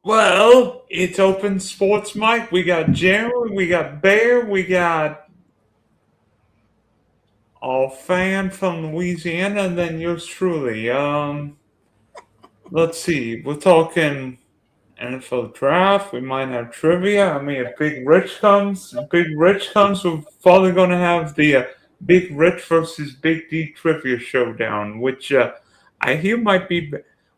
Well, it's open sports, Mike. We got Jeremy, we got Bear, we got a fan from Louisiana, and then yours truly. Let's see. We're talking NFL draft. We might have trivia. I mean, if Big Rich comes, we're probably going to have the Big Rich versus Big D trivia showdown, I hear might be,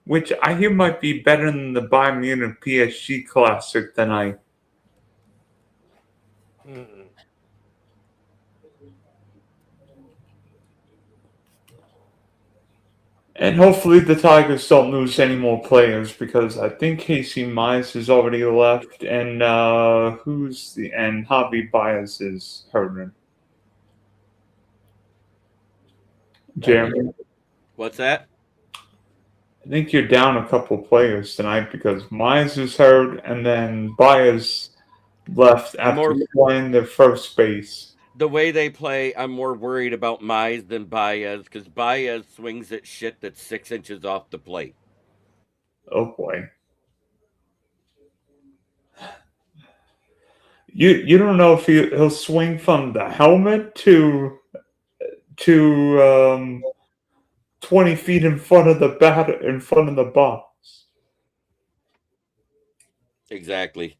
which I hear might be better than the Bayern Munich PSG classic tonight. Hmm. And hopefully the Tigers don't lose any more players because I think Casey Mize has already left, and Javi Baez is hurting. Jeremy, What's that? I think you're down a couple players tonight because Mize is hurt, and then Baez left after playing the first base. The way they play, I'm more worried about Mize than Baez because Baez swings at shit that's 6 inches off the plate. Oh boy. You don't know if he'll swing from the helmet to 20 feet in front of the box. Exactly.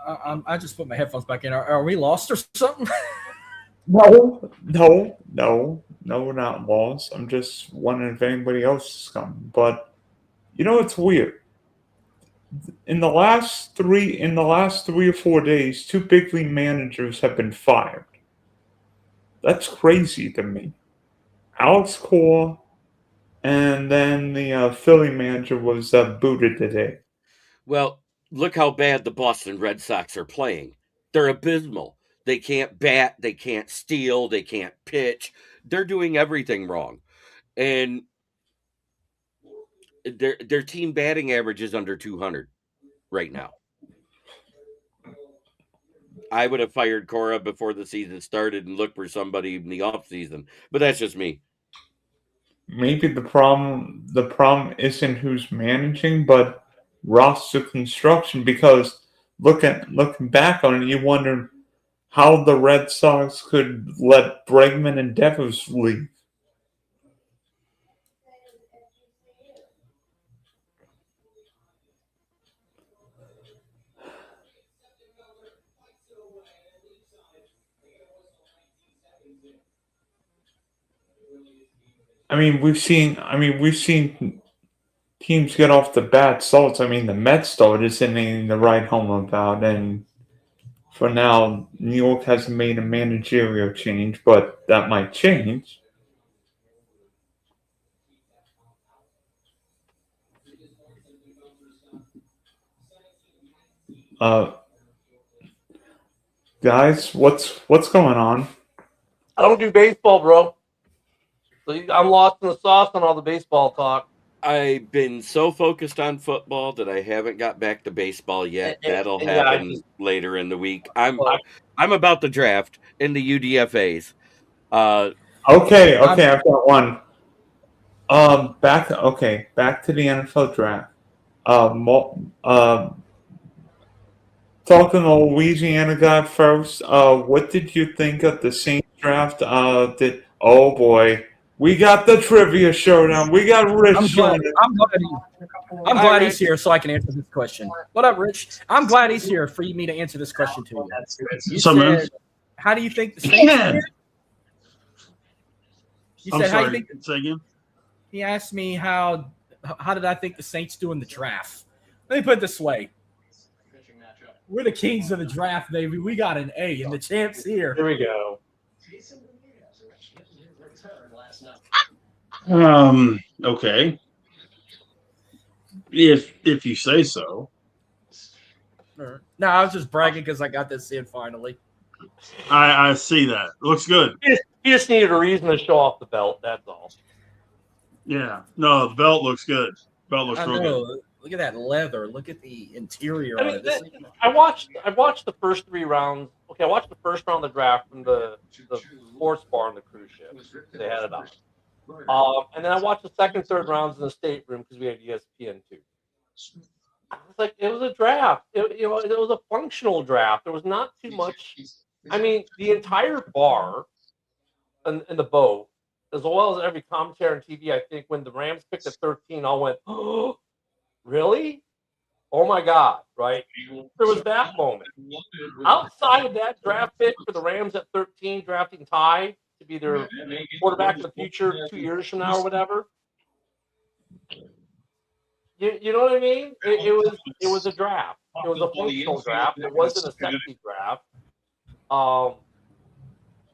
I just put my headphones back in. Are we lost or something? No, we're not lost. I'm just wondering if anybody else is coming. But it's weird. In the last 3 or 4 days, 2 big league managers have been fired. That's crazy to me. Alex Cora, and then the Philly manager was booted today. Well, look how bad the Boston Red Sox are playing. They're abysmal. They can't bat, they can't steal, they can't pitch. They're doing everything wrong. And their team batting average is under 200 right now. I would have fired Cora before the season started and looked for somebody in the off season, but that's just me. Maybe the problem isn't who's managing, but roster construction. Because looking back on it, you wonder how the Red Sox could let Bregman and Devers leave. We've seen teams get off the bad starts. I mean, the Mets started isn't anything to write home about, and for now, New York hasn't made a managerial change, but that might change. Uh, guys, what's going on? I don't do baseball, bro. So I'm lost in the sauce on all the baseball talk. I've been so focused on football that I haven't got back to baseball yet. That'll happen later in the week. I'm about the draft in the UDFAs. Okay, I've got one. Back to the NFL draft. Talking to Louisiana guy first. What did you think of the Saints draft? Oh boy, we got the trivia showdown. We got Rich. I'm glad he's here so I can answer this question. What up, Rich? I'm glad he's here for me to answer this question to you. You said, how do you think the Saints did? You said, how do you think? Say again? He asked me how did I think the Saints do in the draft? Let me put it this way. We're the kings of the draft, baby. We got an A, and the champ's here. Here we go. Okay. If you say so. No, I was just bragging because I got this in finally. I see that. Looks good. He just needed a reason to show off the belt. That's all. Yeah. No, the belt looks good. Belt looks real good. Look at that leather. Look at the interior I on mean, it. This I watched the first 3 rounds. Okay, I watched the first round of the draft from the sports bar on the cruise ship. They had it on. And then I watched the second, third rounds in the stateroom because we had ESPN too. It's like it was a draft. It was a functional draft. There was not too much. I mean, the entire bar in the boat, as well as every commentary on TV, I think when the Rams picked at 13, all went, "Oh, really? Oh my God!" Right? There was that moment. Outside of that draft pick for the Rams at 13, drafting Ty to be their quarterback of the future 2 years from now or whatever. You know what I mean? It was a draft. It was a functional draft. It wasn't a sexy draft. Um,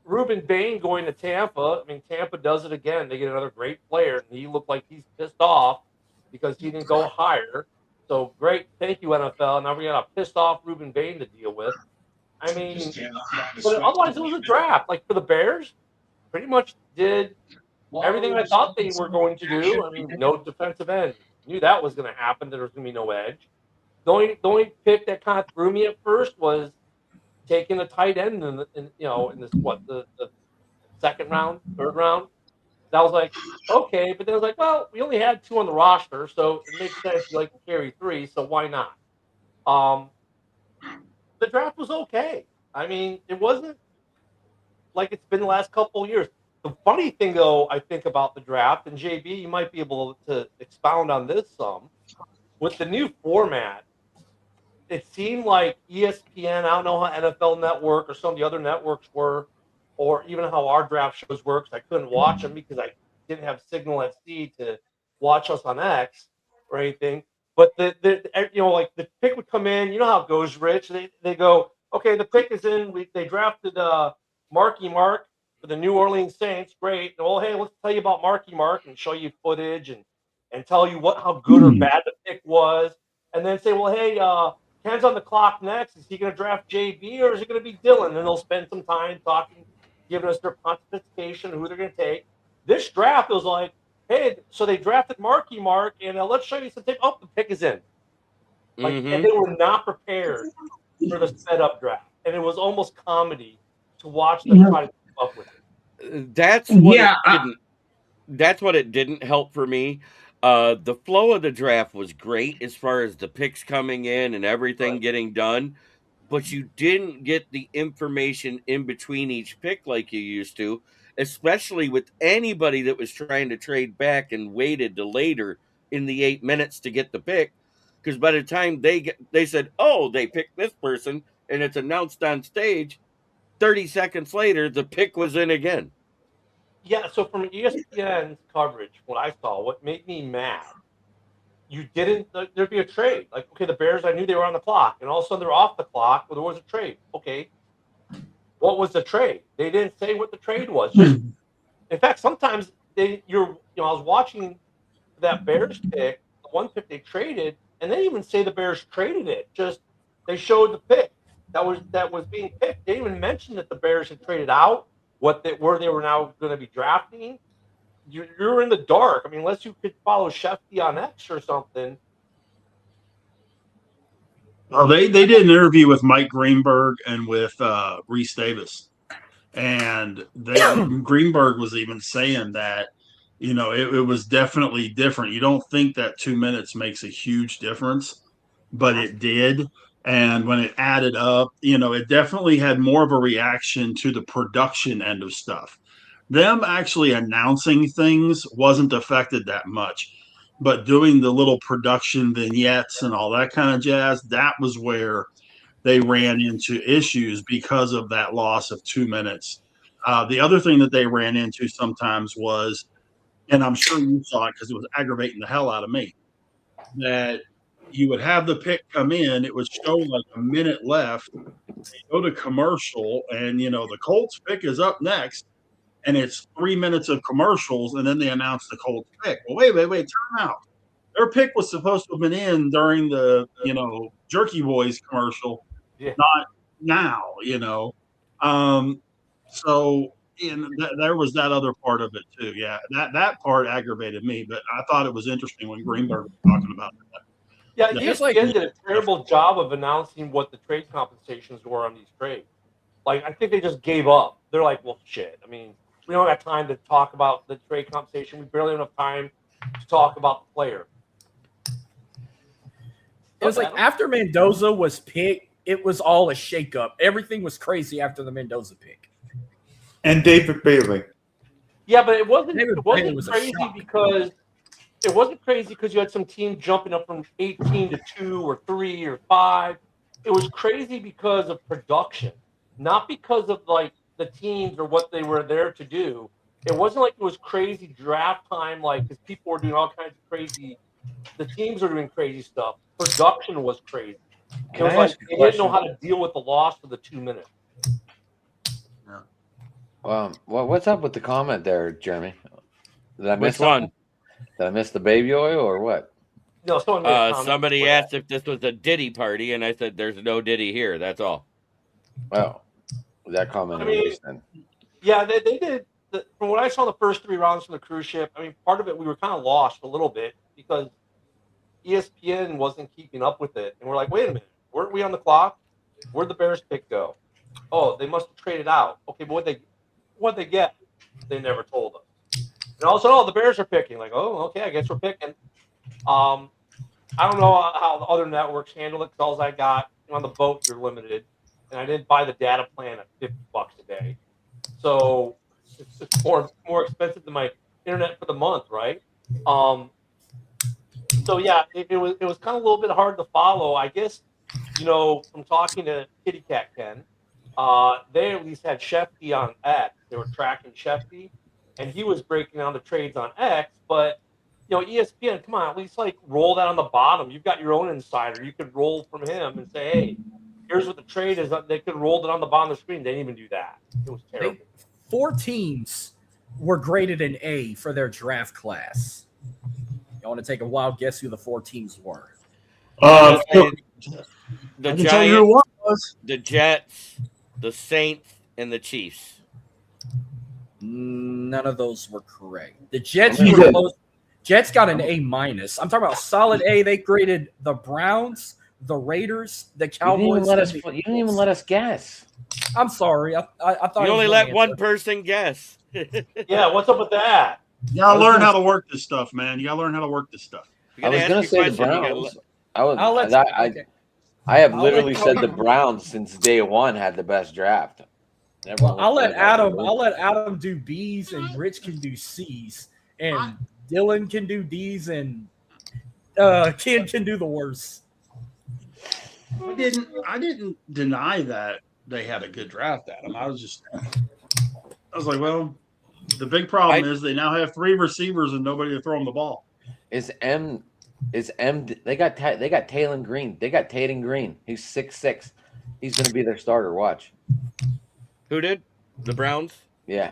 Ruben Bain going to Tampa. I mean, Tampa does it again. They get another great player, and he looked like he's pissed off because he didn't go higher. So great, thank you NFL. Now we got a pissed off Ruben Bain to deal with. I mean, but otherwise it was a draft. Like for the Bears, pretty much did everything I thought they were going to do. I mean, no defensive end. Knew that was going to happen. There was going to be no edge. The only pick that kind of threw me at first was taking a tight end in this the second round, third round. That was like okay, but then I was like, well, we only had 2 on the roster, so it makes sense. You like to carry 3, so why not? Um, the draft was okay. I mean, it wasn't like it's been the last couple of years. The funny thing, though, I think about the draft, and JB, you might be able to expound on this some. With the new format, it seemed like ESPN, I don't know how NFL Network or some of the other networks were, or even how our draft shows work, 'cause I couldn't watch them because I didn't have signal at C to watch us on X or anything. But like the pick would come in, you know how it goes, Rich. They go, okay, the pick is in. They drafted Marky Mark for the New Orleans Saints. Great. Well, hey, let's tell you about Marky Mark and show you footage and tell you how good or bad the pick was, and then say, well, hey, Ken's on the clock next. Is he going to draft JB or is it going to be Dylan? And they'll spend some time talking, giving us their pontification, who they're going to take. This draft was like, hey, so they drafted Marky Mark, and let's show you some tape. Oh, the pick is in. Like, and they were not prepared for the sped up draft, and it was almost comedy to watch them try to keep up with it. That's what it didn't. That's what it didn't help for me. The flow of the draft was great as far as the picks coming in and everything getting done, but you didn't get the information in between each pick like you used to, especially with anybody that was trying to trade back and waited to later in the 8 minutes to get the pick. Because by the time they said, "Oh, they picked this person," and it's announced on stage, 30 seconds later the pick was in again. Yeah, so from ESPN's coverage, what I saw, what made me mad, there'd be a trade. Like, okay, the Bears, I knew they were on the clock, and all of a sudden they're off the clock, but there was a trade. Okay, what was the trade? They didn't say what the trade was. Just, in fact, sometimes I was watching that Bears pick, the one pick they traded, and they even say the Bears traded it. Just they showed the pick that was being picked. They even mentioned that the Bears had traded out where they were now going to be drafting. You're in the dark. I mean, unless you could follow Shefty on X or something. Oh, they did an interview with Mike Greenberg and with Reese Davis, and Greenberg was even saying that it was definitely different. You don't think that 2 minutes makes a huge difference, but it did. And when it added up, it definitely had more of a reaction to the production end of stuff. Them actually announcing things wasn't affected that much, but doing the little production vignettes and all that kind of jazz, that was where they ran into issues because of that loss of 2 minutes. The other thing that they ran into sometimes was, and I'm sure you saw it because it was aggravating the hell out of me, that you would have the pick come in, it would show like a minute left, go to commercial, and the Colts pick is up next, and it's 3 minutes of commercials, and then they announce the Colts pick. Well, wait, time out. Their pick was supposed to have been in during the Jerky Boys commercial, not now. So there was that other part of it too. Yeah, that part aggravated me, but I thought it was interesting when Greenberg was talking about that. Yeah, It's ESPN like- did a terrible job of announcing what the trade compensations were on these trades. Like, I think they just gave up. They're like, well, shit. I mean, we don't have time to talk about the trade compensation. We barely have enough time to talk about the player. It was like Adam? after Mendoza was picked, it was all a shakeup. Everything was crazy after the Mendoza pick. And David Bailey. Yeah, but it wasn't. David It wasn't Bailey was a crazy shock. because it wasn't crazy because you had some team jumping up from 18 to 2 or 3 or 5. It was crazy because of production, not because of like the teams or what they were there to do. It wasn't like it was crazy draft time, like because people were doing all kinds of crazy. The teams were doing crazy stuff. Production was crazy. It was like they didn't know how to deal with the loss for the 2 minutes. Well, what's up with the comment there, Jeremy? Did I miss Which one? something? Did I miss the baby oil or what? No, someone made a comment Somebody before that. asked if this was a Diddy party, and I said, "There's no Diddy here." That's all. Well, that comment I mean, erased then. Yeah, they did. From what I saw in the first 3 rounds from the cruise ship, I mean, part of it we were kind of lost a little bit because ESPN wasn't keeping up with it, and we're like, wait a minute, weren't we on the clock? Where'd the Bears pick go? Oh, they must have traded out. Okay, but what'd they get? They never told us. And all of a sudden, oh, the Bears are picking. Like, oh, okay, I guess we're picking. I don't know how the other networks handle it because all I got on the boat, you're limited, and I didn't buy the data plan at $50 a day, so it's more expensive than my internet for the month, right? So yeah, it was kind of a little bit hard to follow. I guess, from talking to Kitty Cat Ken, they at least had Shefty on X. They were tracking Shefty, and he was breaking down the trades on X. But ESPN, come on, at least like roll that on the bottom. You've got your own insider. You could roll from him and say, hey, here's what the trade is. They could roll it on the bottom of the screen. They didn't even do that. It was terrible. 4 teams were graded an A for their draft class. You want to take a wild guess who the 4 teams were? The I can tell you who Giants, one was. the Jets, the Saints, and the Chiefs. None of those were correct. The Jets You were did. close. Jets got an A minus. I'm talking about solid A. They graded the Browns, the Raiders, the You Cowboys. didn't even let us guess. I'm sorry. I thought You I was only gonna let answer. one person guess. Yeah, what's up with that? You gotta learn how to work this stuff, man. You gotta learn how to work this stuff. If I you're was gonna going ask to me a say the question, you gotta Browns. I'll let okay. I have I'll literally let- said the Browns since day one had the best draft. Well, I'll let Adam. I'll Adam do B's, and Rich can do C's, and Dylan can do D's, and Ken can do the worst. I didn't deny that they had a good draft, Adam. I was like, well, the big problem is they now have 3 receivers and nobody to throw them the ball. Is M? They got Taylor Green. They got Tatum Green. He's 6'6". He's going to be their starter. Watch. Who did? The Browns? Yeah.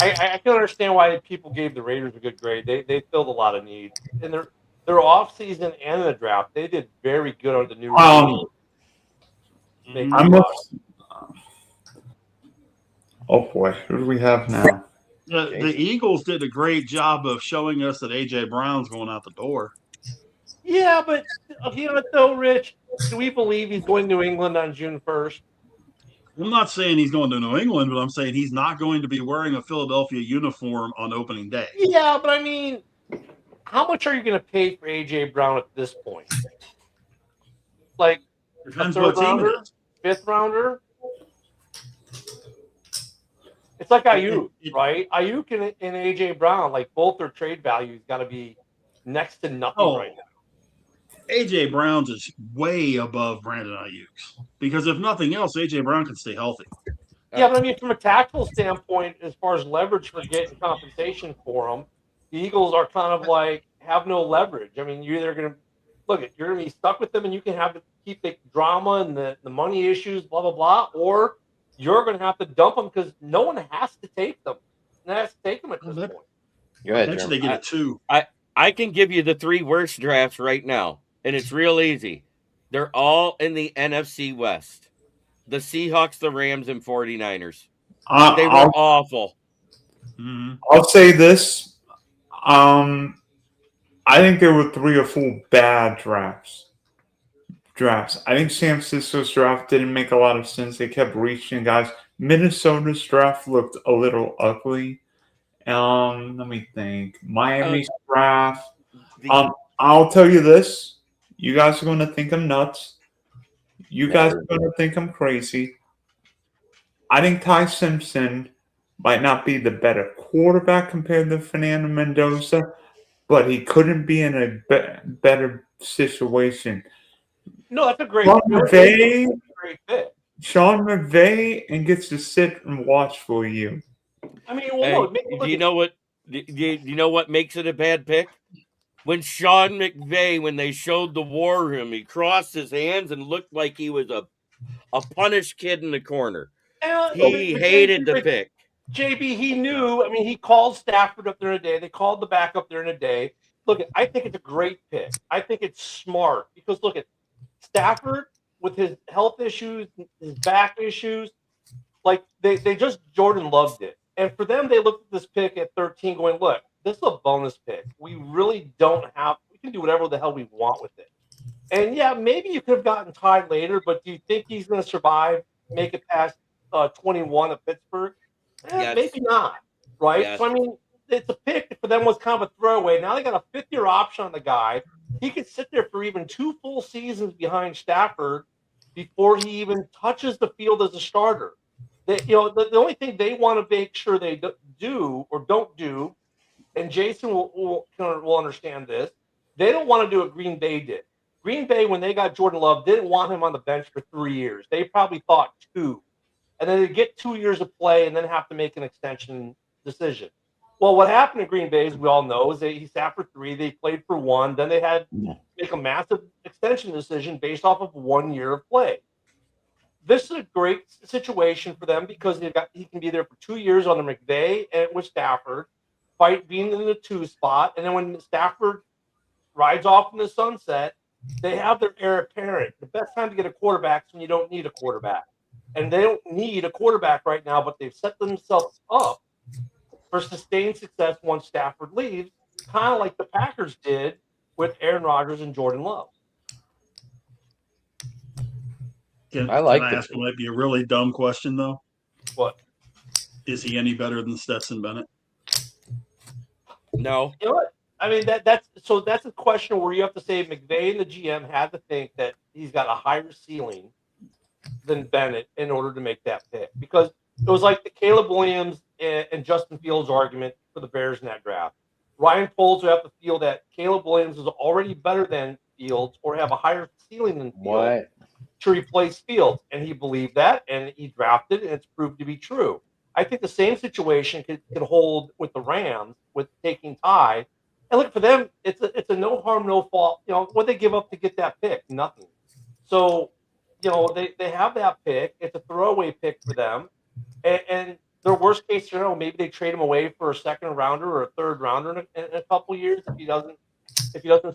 I can understand why people gave the Raiders a good grade. They filled a lot of needs. In their offseason and in the draft, they did very good under the new regime. Oh boy, who do we have now? The Eagles did a great job of showing us that A.J. Brown's going out the door. Yeah, but you know what though, Rich? Do we believe he's going to New England on June 1st? I'm not saying he's going to New England, but I'm saying he's not going to be wearing a Philadelphia uniform on opening day. Yeah, but I mean, how much are you going to pay for A.J. Brown at this point? Like Depends a what third team it rounder, is. 5th rounder? It's like Ayuk, right? Ayuk and A.J. Brown, like both their trade values got to be next to nothing right now. A.J. Brown's is way above Brandon Ayuk's because if nothing else, A.J. Brown can stay healthy. Yeah, but I mean, from a tactical standpoint, as far as leverage for getting compensation for them, the Eagles are kind of like have no leverage. I mean, you're either going to you're going to be stuck with them, and you can keep the drama and the money issues, blah blah blah, or you're going to have to dump them because no one has to take them. No one has to take them at this point. Go ahead, Eventually, they get a 2. I can give you the 3 worst drafts right now, and it's real easy. They're all in the NFC West. The Seahawks, the Rams, and 49ers. They were awful. Mm-hmm. I'll say this. I think there were 3 or 4 bad drafts. I think San Francisco's draft didn't make a lot of sense. They kept reaching guys. Minnesota's draft looked a little ugly. Let me think. Miami's draft. The, I'll tell you this. You guys are going to think I'm nuts. You guys Never. are going to think I'm crazy. I think Ty Simpson might not be the better quarterback compared to Fernando Mendoza, but he couldn't be in a better situation. No, that's a great, Sean that's McVay, a great fit. Sean McVay, and gets to sit and watch for you. I mean, well, look, do you know what? Do you know what makes it a bad pick? When Sean McVay, when they showed the war room, he crossed his hands and looked like he was a punished kid in the corner. He hated the pick. JB, he knew. I mean, he called Stafford up there in a day. They called the backup there in a day. Look, I think it's a great pick. I think it's smart because look at Stafford with his health issues, his back issues. Like they just Jordan loved it, and for them, they looked at this pick at 13, going, "Look, this is a bonus pick. We really don't have. We can do whatever the hell we want with it." And yeah, maybe you could have gotten tied later, but do you think he's going to survive, make it past 21 at Pittsburgh? Yes. Maybe not, right? Yes. So, I mean, it's a pick for them was kind of a throwaway. Now they got a 5th-year option on the guy. He could sit there for even 2 full seasons behind Stafford before he even touches the field as a starter. The only thing they want to make sure they do or don't do, and Jason will understand this, they don't want to do what Green Bay did. Green Bay, when they got Jordan Love, didn't want him on the bench for 3 years. They probably thought 2. And then they get 2 years of play and then have to make an extension decision. Well, what happened in Green Bay, as we all know, is he sat for 3. They played for 1. Then they had to make a massive extension decision based off of 1 year of play. This is a great situation for them because he can be there for 2 years on the McVay and with Stafford, being in the 2 spot. And then when Stafford rides off in the sunset, they have their heir apparent. The best time to get a quarterback is when you don't need a quarterback. And they don't need a quarterback right now, but they've set themselves up for sustained success once Stafford leaves, kind of like the Packers did with Aaron Rodgers and Jordan Love. Can I ask might be a really dumb question though? What? Is he any better than Stetson Bennett? No. You know what? I mean that's a question where you have to say McVay and the GM had to think that he's got a higher ceiling than Bennett in order to make that pick, because it was like the Caleb Williams and Justin Fields argument for the Bears in that draft. Ryan Poles would have to feel that Caleb Williams is already better than Fields or have a higher ceiling than Fields to replace Fields, and he believed that, and he drafted, and it's proved to be true. I think the same situation could hold with the Rams with taking Ty. And look, for them, it's a no harm, no fault. What they give up to get that pick? Nothing. So, they have that pick. It's a throwaway pick for them. And their worst case scenario, maybe they trade him away for a 2nd rounder or a 3rd rounder in a couple years if he doesn't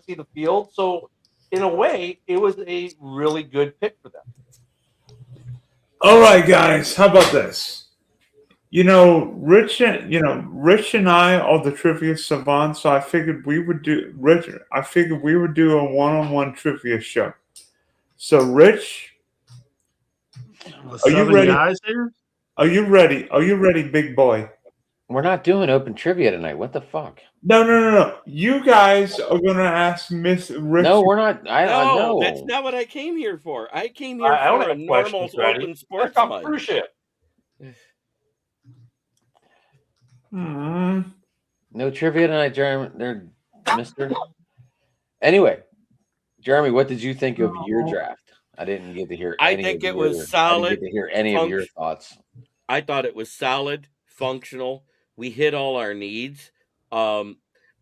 see the field. So, in a way, it was a really good pick for them. All right, guys, how about this? Rich and I are the trivia savants, so I figured we would do a one-on-one trivia show. So, Rich, are you ready? Guys here? Are you ready? Are you ready, big boy? We're not doing open trivia tonight. What the fuck? No. You guys are gonna ask Miss Rich. No, we're not. No, that's not what I came here for. I came here for a normal open sports cruise ship. No trivia tonight, Jeremy. Mister. Anyway, Jeremy, what did you think of your draft? I didn't get to hear. I think it was solid. I didn't get to hear any of your thoughts. I thought it was solid, functional. We hit all our needs.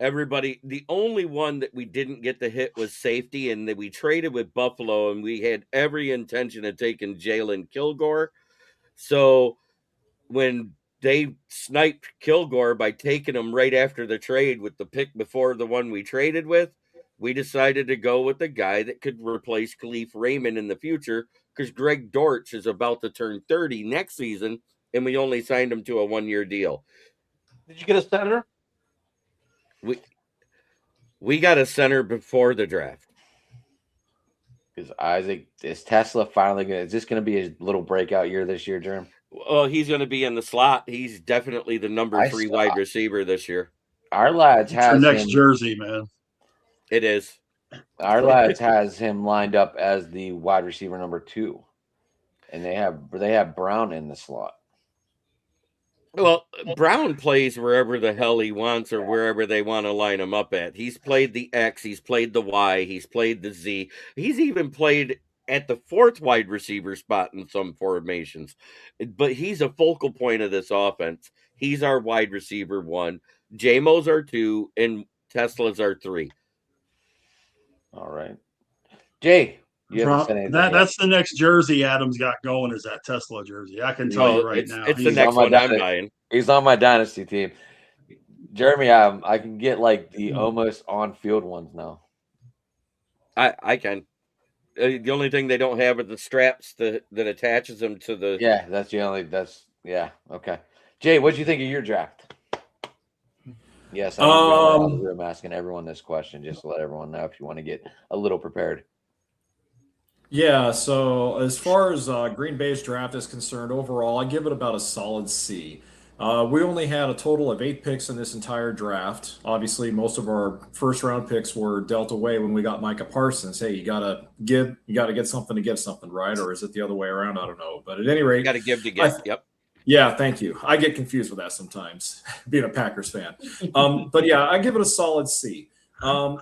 Everybody, the only one that we didn't get to hit was safety, and that we traded with Buffalo, and we had every intention of taking Jalen Kilgore. So when they sniped Kilgore by taking him right after the trade with the pick before the one we traded with, we decided to go with the guy that could replace Khalif Raymond in the future, because Greg Dortch is about to turn 30 next season, and we only signed him to a 1-year deal. Did you get a center? We got a center before the draft. Is Tesla finally going to, is this going to be his little breakout year this year, Jerm? Well, he's going to be in the slot. He's definitely the number 3 wide receiver this year. Our lads It's your has next him. jersey, man. It is. Our lads has him lined up as the wide receiver number 2, and they have Brown in the slot. Well, Brown plays wherever the hell he wants or wherever they want to line him up at. He's played the X, he's played the Y, he's played the Z. He's even played at the 4th wide receiver spot in some formations. But he's a focal point of this offense. He's our wide receiver 1. J-Mo's our 2, and Tesla's our 3. All right. Jay, you haven't said anything yet. That's the next jersey Adam's got going, is that Tesla jersey. I can tell you right now. It's the next one I'm buying. He's on my dynasty team. Jeremy, I can get like the almost on-field ones now. I can. The only thing they don't have are the straps that attaches them to the. Yeah, that's the only. Okay. Jay, what do you think of your draft? Yes, I'm asking everyone this question just to let everyone know if you want to get a little prepared. Yeah, so as far as Green Bay's draft is concerned, overall, I give it about a solid C. We only had a total of 8 picks in this entire draft. Obviously, most of our first-round picks were dealt away when we got Micah Parsons. Hey, you gotta get something to give something, right? Or is it the other way around? I don't know. But at any rate, you got to give to get. Yep. Yeah, thank you. I get confused with that sometimes, being a Packers fan. But yeah, I give it a solid C. I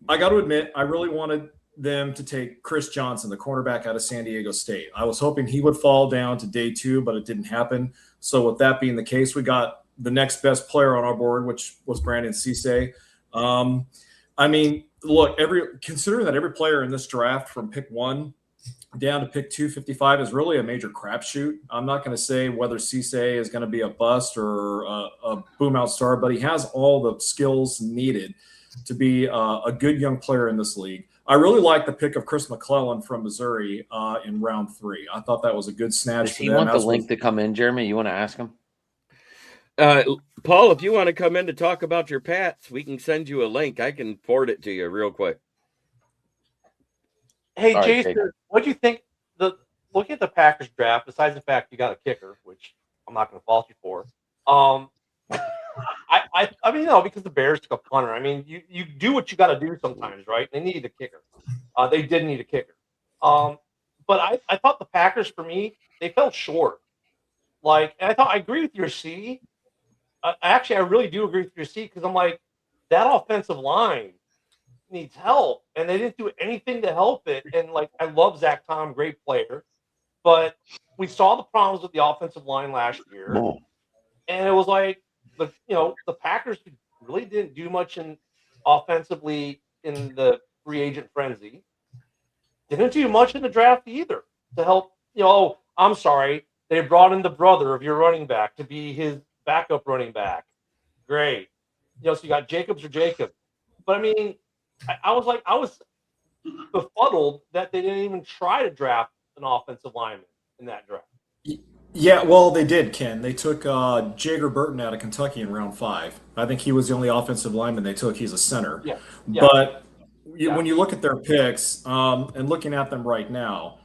got to admit, I really wanted them to take Chris Johnson, the cornerback out of San Diego State. I was hoping he would fall down to day 2, but it didn't happen. So with that being the case, we got the next best player on our board, which was Brandon Cisse. I mean, look, considering that every player in this draft from pick 1 down to pick 255 is really a major crapshoot. I'm not going to say whether Cisse is going to be a bust or a boom out star, but he has all the skills needed to be a good young player in this league. I really like the pick of Chris McClellan from Missouri in round 3. I thought that was a good snatch. Does he want the link to come in, Jeremy? You want to ask him? Paul, if you want to come in to talk about your Pats, we can send you a link. I can forward it to you real quick. Hey, all Jason, right, what do you think? Looking at the Packers draft, besides the fact you got a kicker, which I'm not going to fault you for, I mean, because the Bears took a punter. I mean, you do what you got to do sometimes, right? They needed a kicker. They did need a kicker. But I thought the Packers, for me, they fell short. And I agree with your C. Actually, I really do agree with your C because I'm like, that offensive line needs help, and they didn't do anything to help it. And I love Zach Tom, great player, but we saw the problems with the offensive line last year, and it was like the Packers really didn't do much offensively in the free agent frenzy. Didn't do much in the draft either to help. I'm sorry, they brought in the brother of your running back to be his backup running back. Great, so you got Jacobs or Jacob, but I mean. I was befuddled that they didn't even try to draft an offensive lineman in that draft. Yeah, well, they did, Ken. They took Jager Burton out of Kentucky in round 5. I think he was the only offensive lineman they took. He's a center. Yeah. But when you look at their picks and looking at them right now,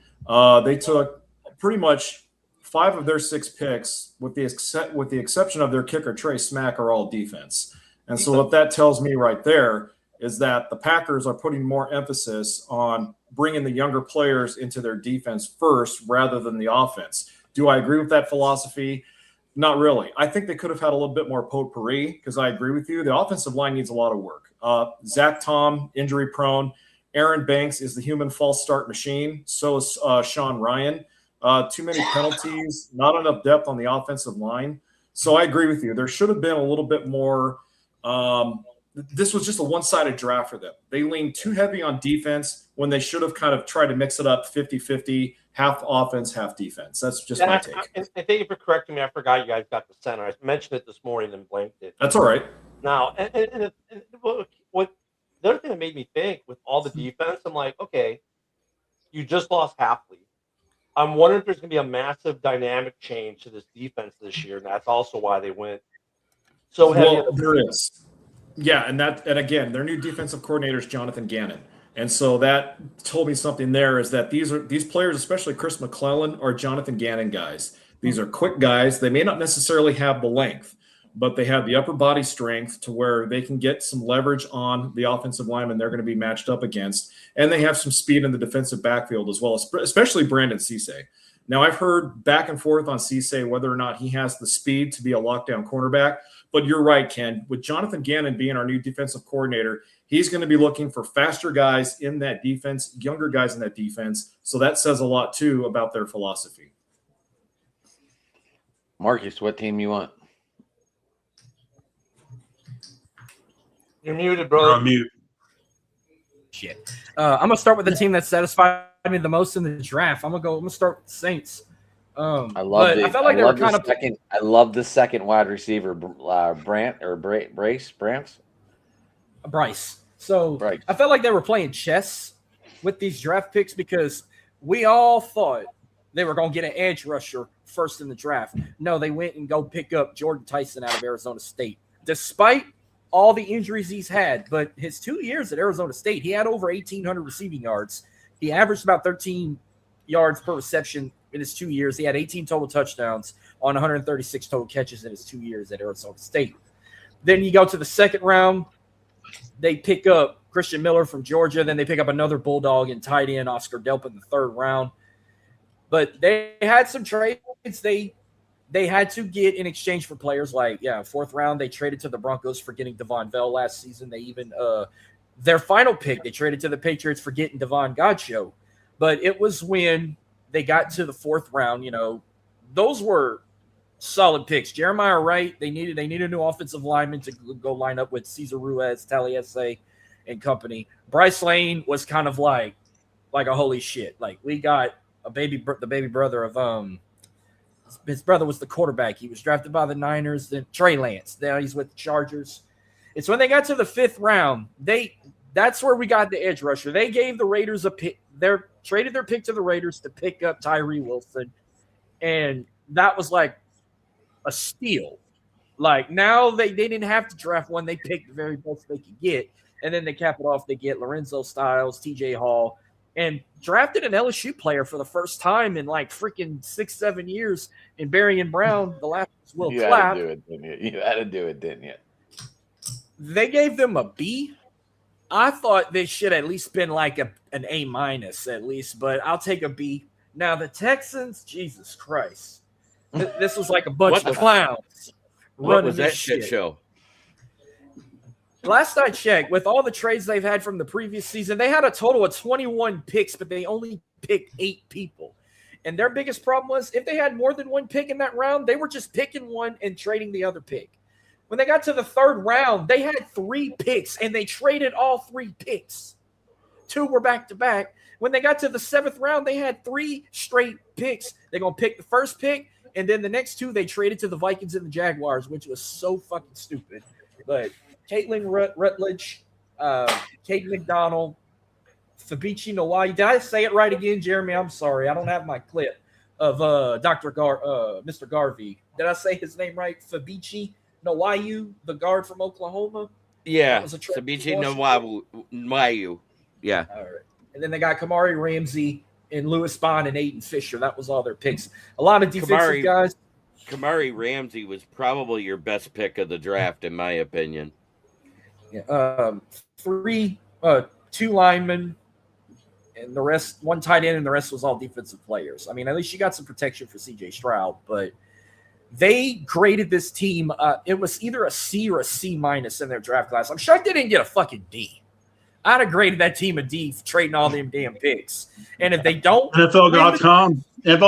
they took pretty much 5 of their 6 picks, with the exception of their kicker, Trey Smack, are all defense. And so what that tells me right there is that the Packers are putting more emphasis on bringing the younger players into their defense first rather than the offense. Do I agree with that philosophy? Not really. I think they could have had a little bit more potpourri because I agree with you. The offensive line needs a lot of work. Zach Tom, injury prone. Aaron Banks is the human false start machine. So is Sean Ryan. Too many penalties, not enough depth on the offensive line. So I agree with you. There should have been a little bit more this was just a one-sided draft for them. They leaned too heavy on defense when they should have kind of tried to mix it up 50-50, half offense, half defense. That's just my take. And thank you for correcting me. I forgot you guys got the center. I mentioned it this morning and blanked it. That's all right. Now, and what the other thing that made me think with all the defense, I'm like, okay, you just lost Hafley. I'm wondering if there's going to be a massive dynamic change to this defense this year, and that's also why they went so heavy. Well, there is. Yeah, and again, their new defensive coordinator is Jonathan Gannon. And so that told me something there is that these players, especially Chris McClellan, are Jonathan Gannon guys. These are quick guys. They may not necessarily have the length, but they have the upper body strength to where they can get some leverage on the offensive lineman they're going to be matched up against. And they have some speed in the defensive backfield as well, especially Brandon Cisse. Now, I've heard back and forth on Cisse whether or not he has the speed to be a lockdown cornerback. But you're right, Ken. With Jonathan Gannon being our new defensive coordinator, he's going to be looking for faster guys in that defense, younger guys in that defense. So that says a lot, too, about their philosophy. Marcus, what team you want? You're muted, You're brother. on mute. Shit. I'm gonna start with the team that satisfied me the most in the draft. I'm gonna start with the Saints. I love I felt like they were kind of. I love the second wide receiver, Brants. Bryce. So Bryce. I felt like they were playing chess with these draft picks because we all thought they were going to get an edge rusher first in the draft. No, they went and go pick up Jordan Tyson out of Arizona State, despite all the injuries he's had. But his 2 years at Arizona State, he had over 1,800 receiving yards. He averaged about 13 yards per reception in his 2 years. He had 18 total touchdowns on 136 total catches in his 2 years at Arizona State. Then you go to the second round. They pick up Christian Miller from Georgia. Then they pick up another Bulldog and tight end Oscar Delp in the third round. But they had some trades they had to get in exchange for players like, fourth round, they traded to the Broncos for getting Devon Bell last season. They even their final pick, they traded to the Patriots for getting Devon Godchaux. But it was when they got to the fourth round, those were solid picks. Jeremiah Wright, they needed a new offensive lineman to go line up with Cesar Ruiz, Taliesin, and company. Bryce Lane was kind of like a holy shit. Like, we got the baby brother of his brother was the quarterback. He was drafted by the Niners. Then Trey Lance. Now he's with the Chargers. It's when they got to the fifth round. That's where we got the edge rusher. They gave the Raiders a pick. They traded their pick to the Raiders to pick up Tyree Wilson, and that was like a steal. Like, now they didn't have to draft one. They picked the very best they could get, and then they cap it off. They get Lorenzo Styles, TJ Hall, and drafted an LSU player for the first time in like freaking 6-7 years in Barry Brown. The last was Will Clapp. You had to do it, didn't you? They gave them a B. I thought they should at least been like an A- at least, but I'll take a B. Now the Texans, Jesus Christ, this was like a bunch of clowns. What was that shit show? Last I checked, with all the trades they've had from the previous season, they had a total of 21 picks, but they only picked 8 people. And their biggest problem was if they had more than one pick in that round, they were just picking one and trading the other pick. When they got to the third round, they had 3 picks, and they traded all 3 picks. 2 were back-to-back. When they got to the 7th round, they had 3 straight picks. They're going to pick the first pick, and then the next 2 they traded to the Vikings and the Jaguars, which was so fucking stupid. But Caitlin Rutledge, Kate McDonald, Fabici Nawai. Did I say it right again, Jeremy? I'm sorry. I don't have my clip of Mr. Garvey. Did I say his name right? Fabici Nawai, the guard from Oklahoma? Yeah, Fabici Nawai. Yeah. All right. And then they got Kamari Ramsey and Lewis Bond and Aiden Fisher. That was all their picks. A lot of defensive guys. Kamari Ramsey was probably your best pick of the draft, in my opinion. Yeah, 2 linemen, and the rest, 1 tight end, and the rest was all defensive players. I mean, at least you got some protection for C.J. Stroud, but they graded this team. It was either a C or a C- in their draft class. I'm shocked they didn't get a fucking D. I'd have graded that team a D for trading all them damn picks. And if they don't, NFL.com gave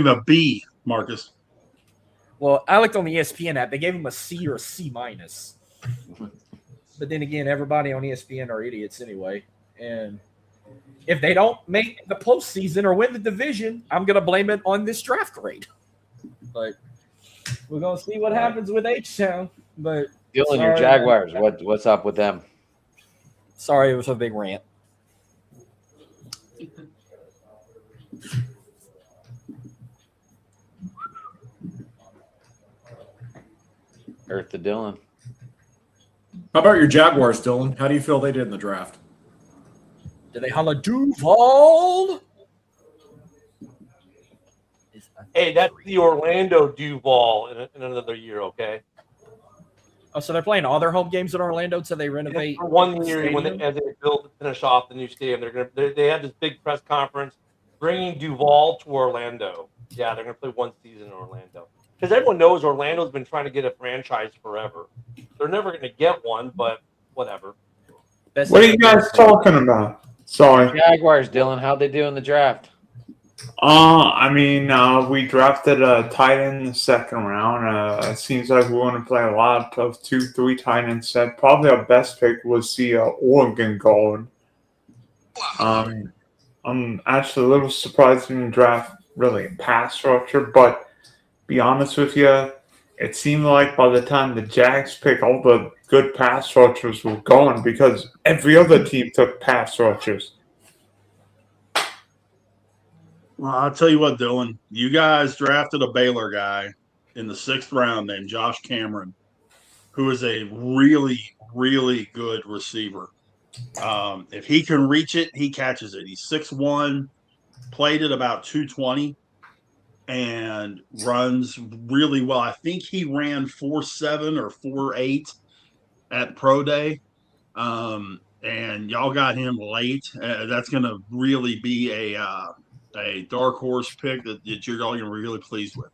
him a B, Marcus. Well, I looked on the ESPN app. They gave him a C or a C-. But then again, everybody on ESPN are idiots anyway. And if they don't make the postseason or win the division, I'm going to blame it on this draft grade. But we're going to see what happens with H-Town. But Dylan, your Jaguars, what's up with them? Sorry, it was a big rant. Earth to Dylan. How about your Jaguars, Dylan? How do you feel they did in the draft? Did they holla Duval? Hey, that's the Orlando Duval in another year, okay? Oh, so they're playing all their home games in Orlando until they renovate. For 1 year, stadium? as they finish off the new stadium, they had this big press conference bringing Duval to Orlando. Yeah, they're gonna play one season in Orlando because everyone knows Orlando's been trying to get a franchise forever. They're never gonna get one, but whatever. What are you guys talking about? Sorry. Jaguars, Dylan. How'd they do in the draft? We drafted a tight end in the second round. It seems like we want to play a lot of 2-3 tight end set. Probably our best pick was the Oregon guard. I'm actually a little surprised we didn't draft really a pass rusher, but be honest with you, it seemed like by the time the Jags picked, all the good pass rushers were gone because every other team took pass rushers. Well, I'll tell you what, Dylan. You guys drafted a Baylor guy in the 6th round named Josh Cameron, who is a really, really good receiver. If he can reach it, he catches it. He's 6'1", played at about 220, and runs really well. I think he ran 4.7 or 4.8 at Pro Day. And y'all got him late. That's going to really be a dark horse pick that you're all going to be really pleased with.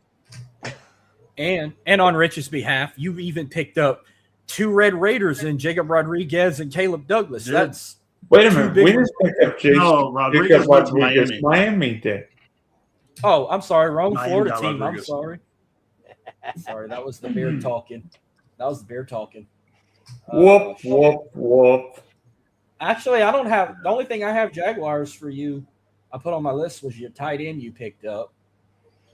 And on Rich's behalf, you even picked up 2 Red Raiders in Jacob Rodriguez and Caleb Douglas. Yeah. That's Wait a minute. We didn't pick up Jason. No, Rodriguez went to Miami. Miami did. Oh, I'm sorry, wrong Miami Florida got team. I'm Rodriguez. sorry. Sorry, that was the bear talking. Whoop, whoop, whoop. Actually, I don't have the only thing I have Jaguars for you. I put on my list was your tight end you picked up,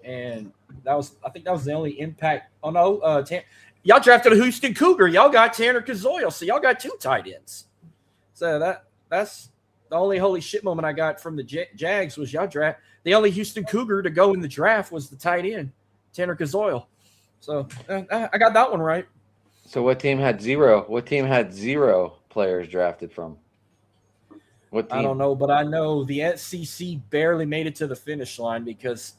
and I think that was the only impact. Oh no, y'all drafted a Houston Cougar. Y'all got Tanner Kazoyo, so y'all got 2 tight ends. So that's the only holy shit moment I got from the Jags was y'all draft. The only Houston Cougar to go in the draft was the tight end, Tanner Kazoyo. So I got that one right. So what team had 0? What team had 0 players drafted from? What team? I don't know, but I know the SEC barely made it to the finish line because,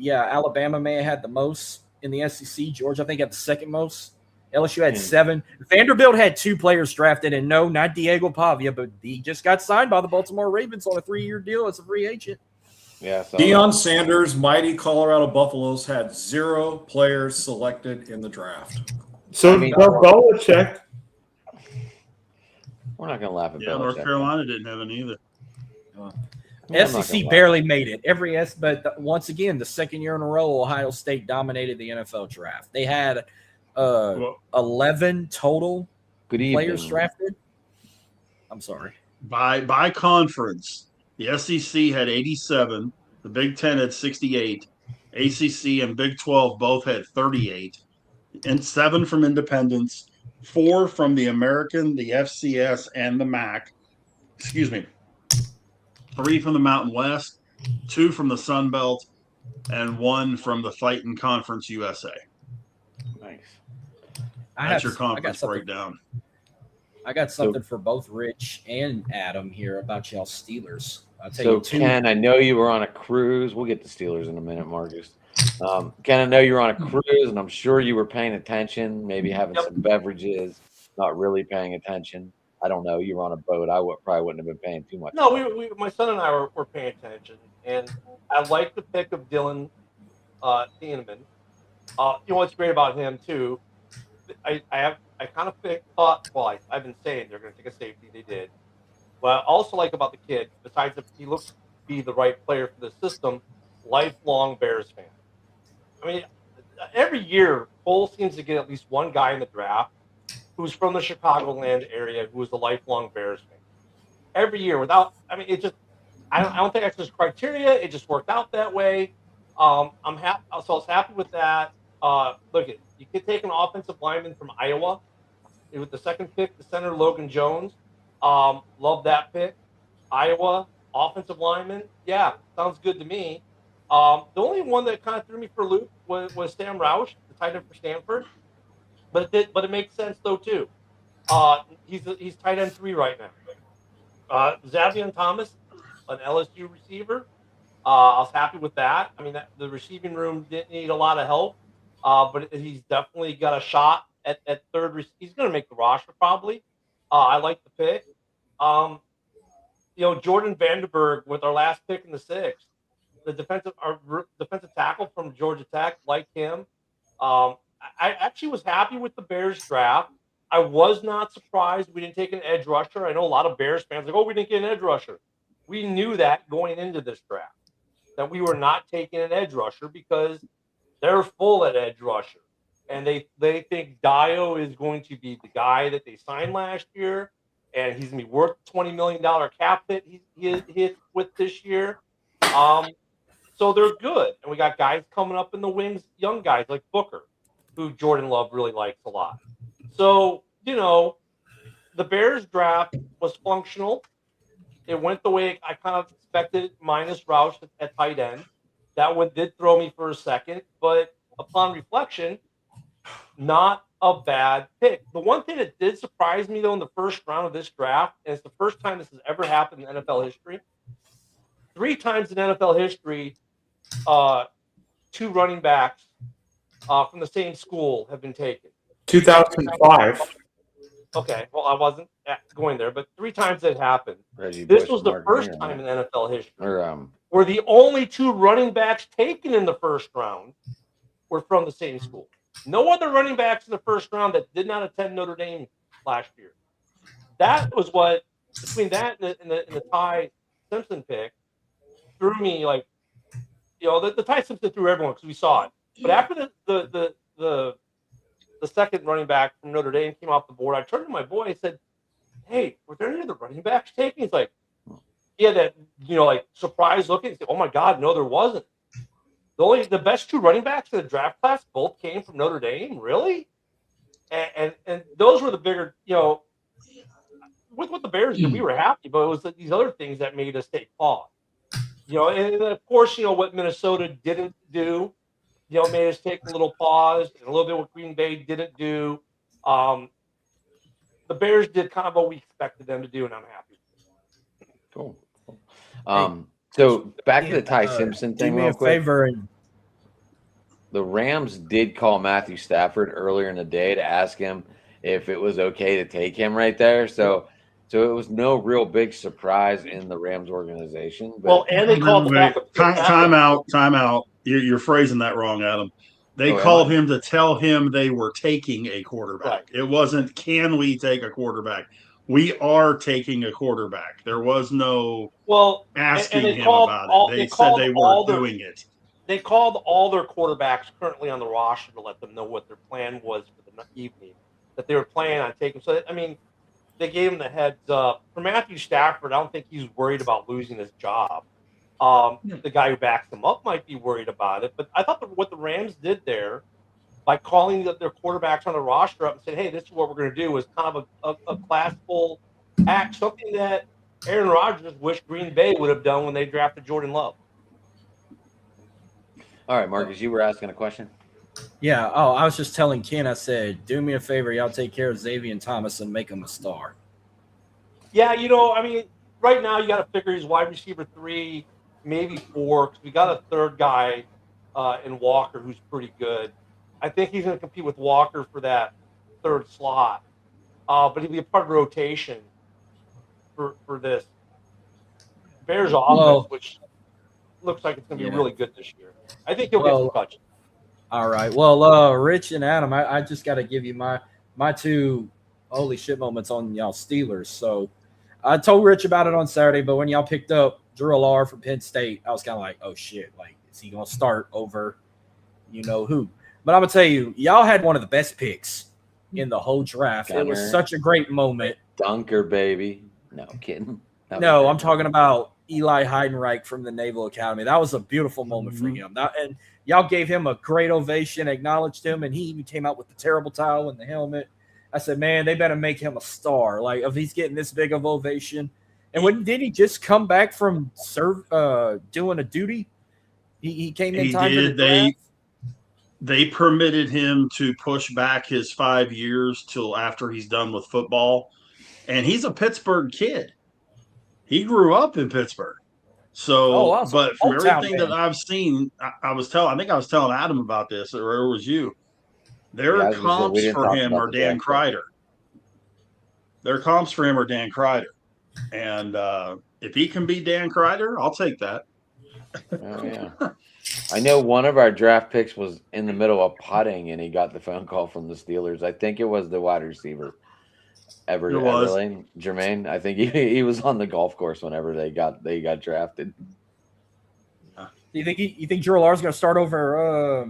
Alabama may have had the most in the SEC. Georgia, I think, had the second most. LSU had 7. Vanderbilt had 2 players drafted, and no, not Diego Pavia, but he just got signed by the Baltimore Ravens on a 3-year deal as a free agent. Yeah. Deion Sanders, mighty Colorado Buffaloes, had 0 players selected in the draft. So Belichick. We're not going to laugh at Belichick. North Carolina didn't have any either. SEC barely made it. But once again, the second year in a row, Ohio State dominated the NFL draft. They had 11 total players drafted. I'm sorry. By conference, the SEC had 87, the Big Ten had 68, ACC and Big 12 both had 38, and 7 from independents, 4 from the American, the FCS, and the MAC. 3 from the Mountain West, 2 from the Sun Belt, and 1 from the Fighting Conference USA. Nice. That's your conference breakdown. I got something for both Rich and Adam here about y'all Steelers. I'll tell So, you 2. Ken, I know you were on a cruise. We'll get to Steelers in a minute, Marcus. Ken, I know you were on a cruise, and I'm sure you were paying attention, maybe having some beverages, not really paying attention. I don't know. You were on a boat. I probably wouldn't have been paying too much. No, my son and I were paying attention, and I like the pick of Dylan Thieneman. You know what's great about him too? I kind of thought. Well, I've been saying they're going to take a safety. They did. What I also like about the kid, besides that he looks to be the right player for the system, lifelong Bears fan. I mean, every year Cole seems to get at least one guy in the draft who's from the Chicagoland area who is a lifelong Bears fan. Every year, I don't think that's just criteria. It just worked out that way. I'm happy. So I was happy with that. You could take an offensive lineman from Iowa with the second pick, the center Logan Jones. Love that pick. Iowa offensive lineman. Yeah, sounds good to me. The only one that kind of threw me for a loop was Sam Roush, the tight end for Stanford. But it makes sense though too. He's tight end 3 right now. Xavier Thomas, an LSU receiver. I was happy with that. I mean, the receiving room didn't need a lot of help, but he's definitely got a shot at third. He's going to make the roster probably. I like the pick. Jordan Vandenberg with our last pick in the 6th, the defensive tackle from Georgia Tech, like him. I actually was happy with the Bears draft. I was not surprised we didn't take an edge rusher. I know a lot of Bears fans like, oh, we didn't get an edge rusher. We knew that going into this draft, that we were not taking an edge rusher because they're full at edge rusher. And they think Dio is going to be the guy that they signed last year, and he's going to be worth $20 million cap hit he hit with this year. So they're good. And we got guys coming up in the wings, young guys like Booker, who Jordan Love really likes a lot. So, the Bears draft was functional. It went the way I kind of expected, minus Roush at tight end. That one did throw me for a second, but upon reflection, not a bad pick. The one thing that did surprise me, though, in the first round of this draft, and it's the first time this has ever happened in NFL history, 3 times in NFL history, 2 running backs from the same school have been taken. 2005. Okay, well, I wasn't going there, but 3 times it happened. Reggie This Bush, was the Mark first Ingram, time in NFL history or where the only 2 running backs taken in the first round were from the same school. No other running backs in the first round that did not attend Notre Dame last year. That was what, between that and the Ty Simpson pick, threw me like, the Ty Simpson threw everyone because we saw it. But after the second running back from Notre Dame came off the board, I turned to my boy and said, hey, were there any other running backs taken? He's like, yeah, that, like surprised looking. He said, oh my God, no, there wasn't. The best 2 running backs in the draft class both came from Notre Dame, really? And those were the bigger, with what the Bears did, we were happy, but it was these other things that made us take pause. And of course, what Minnesota didn't do, made us take a little pause, and a little bit what Green Bay didn't do. The Bears did kind of what we expected them to do, and I'm happy. cool. So back to the Ty Simpson Do thing me real a quick. favor and The Rams did call Matthew Stafford earlier in the day to ask him if it was okay to take him right there. So it was no real big surprise in the Rams organization. But Well, and they called the backup. Time out. You're phrasing that wrong, Adam. They called him to tell him they were taking a quarterback. Right. It wasn't, can we take a quarterback? We are taking a quarterback. There was no asking him about it. They said they were doing it. They called all their quarterbacks currently on the roster to let them know what their plan was for the evening, that they were planning on taking. So, I mean, they gave him the heads up. For Matthew Stafford, I don't think he's worried about losing his job. The guy who backs him up might be worried about it. But I thought what the Rams did there by calling their quarterbacks on the roster up and saying, hey, this is what we're going to do, was kind of a classful act, something that Aaron Rodgers wished Green Bay would have done when they drafted Jordan Love. all right, Marcus, you were asking a question? yeah. Oh, I was just telling Ken. I said, do me a favor, y'all take care of Xavier Thomas and make him a star. Yeah, I mean, right now you got to figure he's wide receiver 3, maybe 4, because we got a third guy in Walker who's pretty good. I think he's going to compete with Walker for that third slot, but he'll be a part of the rotation for this Bears offense, which looks like it's going to be really good this year. I think he'll get some touches. All right. Well, Rich and Adam, I just got to give you my 2 holy shit moments on y'all Steelers. So I told Rich about it on Saturday, but when y'all picked up Drew Allar from Penn State, I was kind of like, oh shit, like, is he going to start over who? But I'm going to tell you, y'all had one of the best picks in the whole draft. It was such a great moment. Dunker, baby. No, I'm kidding. No, I'm talking about Eli Heidenreich from the Naval Academy. That was a beautiful moment for him. And y'all gave him a great ovation, acknowledged him, and he even came out with the terrible towel and the helmet. I said, man, they better make him a star. Like, if he's getting this big of ovation. And did he just come back from doing a duty? He came in time for the draft? they permitted him to push back his 5 years till after he's done with football. And he's a Pittsburgh kid. He grew up in Pittsburgh. So, awesome. but from Hometown everything man. that I've seen, I think I was telling Adam about this, or it was you. Their Yeah, I was gonna say, we comps didn't for talk him about are the Dan draft pick. Kreider. Their comps for him are Dan Kreider. And if he can beat Dan Kreider, I'll take that. Oh, yeah. I know one of our draft picks was in the middle of putting, and he got the phone call from the Steelers. I think it was the wide receiver, It was. Everlane, Jermaine. I think he was on the golf course whenever they got drafted. Do you think Drew Lars going to start over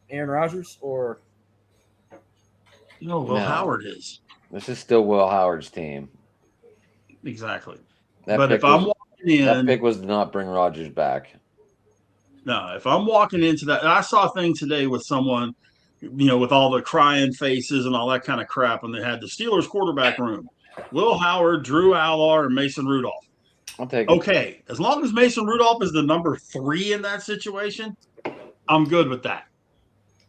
Aaron Rodgers or? No, Will Howard is. This is still Will Howard's team. Exactly. That but pick if I'm walking in, that pick was to not bring Rodgers back. No, if I'm walking into that, and I saw a thing today with someone, with all the crying faces and all that kind of crap, and they had the Steelers quarterback room. Will Howard, Drew Allar, and Mason Rudolph. I'll take it. Okay, as long as Mason Rudolph is the number 3 in that situation, I'm good with that.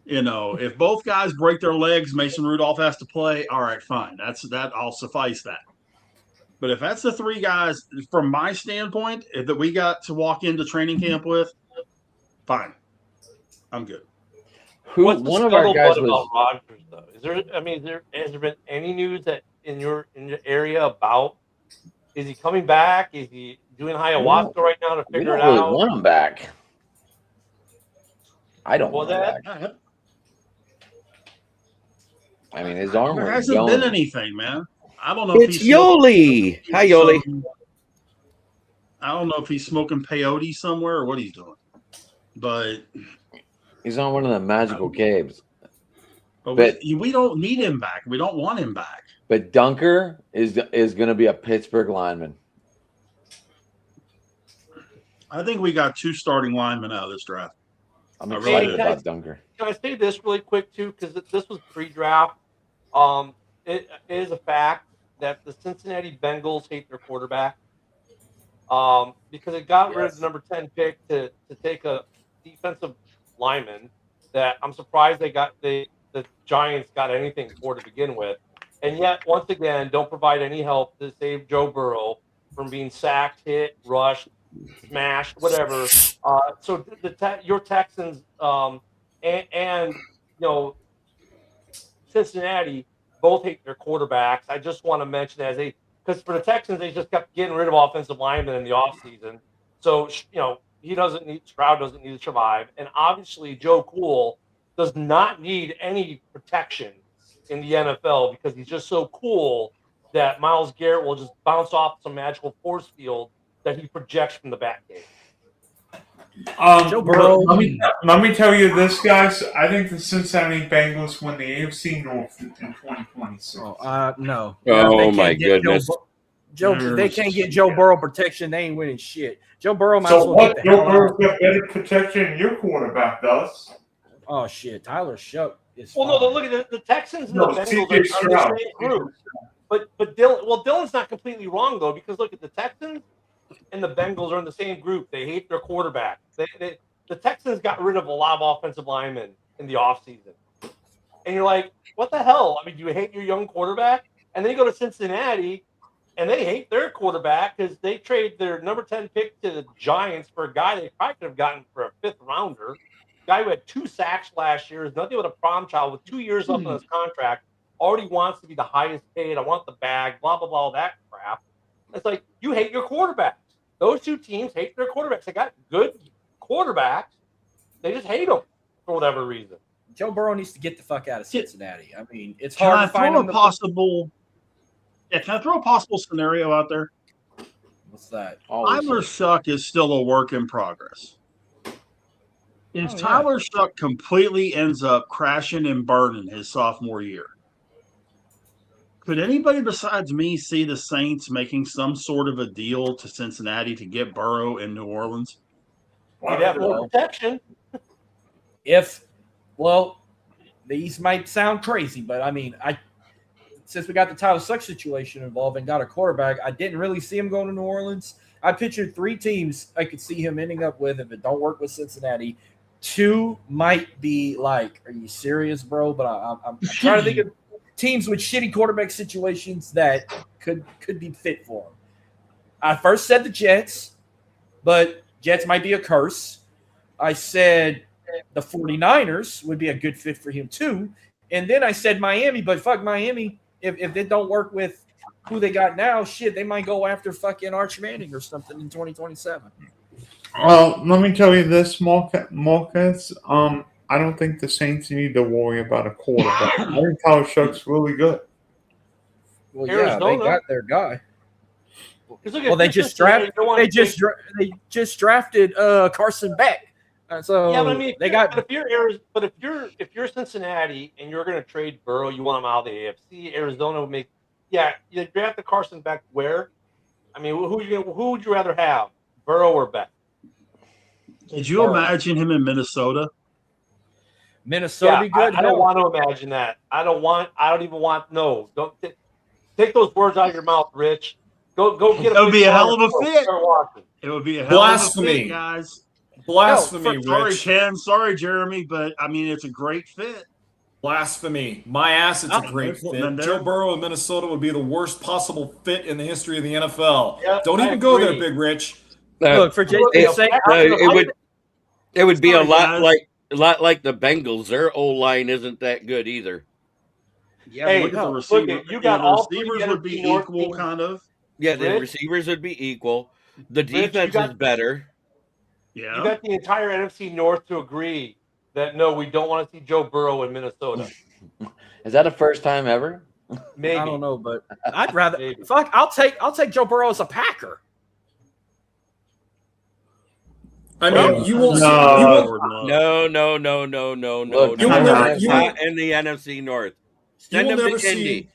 If both guys break their legs, Mason Rudolph has to play. All right, fine. I'll suffice that. But if that's the 3 guys, from my standpoint, that we got to walk into training camp with, fine. I'm good. What's the one of our guys about Rodgers though? Has there been any news that in your area about? Is he coming back? Is he doing ayahuasca right now to figure it out? We don't really want him back. I don't want him back. I mean, his arm. There hasn't been anything, man. I don't know. It's Yoli. Hi, Yoli. I don't know if he's smoking peyote somewhere or what he's doing, but he's on one of the magical caves. But we don't need him back. We don't want him back. But Dunker is going to be a Pittsburgh lineman. I think we got 2 starting linemen out of this draft. I'm excited about Dunker. Can I say this really quick too? Because this was pre-draft. It is a fact that the Cincinnati Bengals hate their quarterback because it got rid of the number 10 pick to take a defensive lineman that I'm surprised the Giants got anything for to begin with. And yet, once again, don't provide any help to save Joe Burrow from being sacked, hit, rushed, smashed, whatever. So your Texans and Cincinnati both hate their quarterbacks. I just want to mention because for the Texans, they just kept getting rid of offensive linemen in the offseason. So, Stroud doesn't need to survive. And obviously, Joe Cool does not need any protection in the NFL because he's just so cool that Myles Garrett will just bounce off some magical force field that he projects from the back gate. Joe Burrow. Let me tell you this, guys. I think the Cincinnati Bengals win the AFC North in 2026. No. Oh, my goodness. They can't get Joe Burrow protection. They ain't winning shit. Joe Burrow might as well get the hell out. Joe Burrow got better protection than your quarterback does. Oh, shit. Tyler Shough is no, look at the Texans and the Bengals are the same group. But Dylan's not completely wrong, though, because look at the Texans and the Bengals are in the same group. They hate their quarterback. The Texans got rid of a lot of offensive linemen in the offseason. And you're like, what the hell? I mean, do you hate your young quarterback? And then you go to Cincinnati, and they hate their quarterback because they trade their number 10 pick to the Giants for a guy they probably could have gotten for a 5th rounder. Guy who had 2 sacks last year, is nothing but a prom child with 2 years left on his contract, already wants to be the highest paid. I want the bag, blah, blah, blah, that crap. It's like, you hate your quarterbacks. Those 2 teams hate their quarterbacks. They got good quarterbacks. They just hate them for whatever reason. Joe Burrow needs to get the fuck out of Cincinnati. I mean, it's hard to find Can I throw a possible scenario out there? What's that? Tyler Shough is still a work in progress. If Tyler Shough completely ends up crashing and burning his sophomore year, could anybody besides me see the Saints making some sort of a deal to Cincinnati to get Burrow in New Orleans? You'd have more protection. These might sound crazy, but I mean, since we got the Tyler Shough situation involved and got a quarterback, I didn't really see him going to New Orleans. I pictured 3 teams I could see him ending up with if it don't work with Cincinnati. 2 might be like, are you serious, bro? But I'm trying to think of teams with shitty quarterback situations that could be fit for him. I first said the Jets, but Jets might be a curse. I said the 49ers would be a good fit for him too. And then I said Miami, but fuck Miami. If it don't work with who they got now, shit, they might go after fucking Arch Manning or something in 2027. Well, let me tell you this, Marcus. I don't think the Saints need to worry about a quarterback. I think Tyler Shuck's really good. Well, yeah, they Arizona. got their guy. 'Cause look, Well, if they you're just Cincinnati, drafted. you don't wanna They just drafted Carson Beck. So Yeah, but I mean, they got. if you're Cincinnati and you're going to trade Burrow, you want him out of the AFC. Arizona would make. Yeah, you draft the Carson Beck where? I mean, who would you rather have, Burrow or Beck? Could you imagine him in Minnesota? Minnesota be good. I don't want to imagine that. I don't even want. No, don't take those words out of your mouth, Rich. Go get. It would be a hell of a fit. Start watching. It would be a hell Blasphemy. of a fit, guys. Blasphemy, Sorry, Rich. Ken. Sorry, Jeremy. But I mean, it's a great fit. Blasphemy. My ass, it's a great there's fit. one there. Joe Burrow in Minnesota would be the worst possible fit in the history of the NFL. Yeah, Don't I even go there, agree. Big Rich. Look, for Jason's sake, it would be Sorry, a lot guys. like the Bengals. Their O line isn't that good either. Yeah, Hey, look at the look, receiver. you got the all three receivers would be NFC North equal, teams. kind of. Yeah, the Rich? receivers would be equal. The Rich, you defense got- is better. Yeah. You got the entire NFC North to agree that no, we don't want to see Joe Burrow in Minnesota. Is that a first time ever? Maybe. I don't know, but I'd rather Maybe. fuck. I'll take Joe Burrow as a Packer. I mean, you will. No. You will No. Look, you will never. You will, Not in the NFC North. you Send will them never to Indy. see.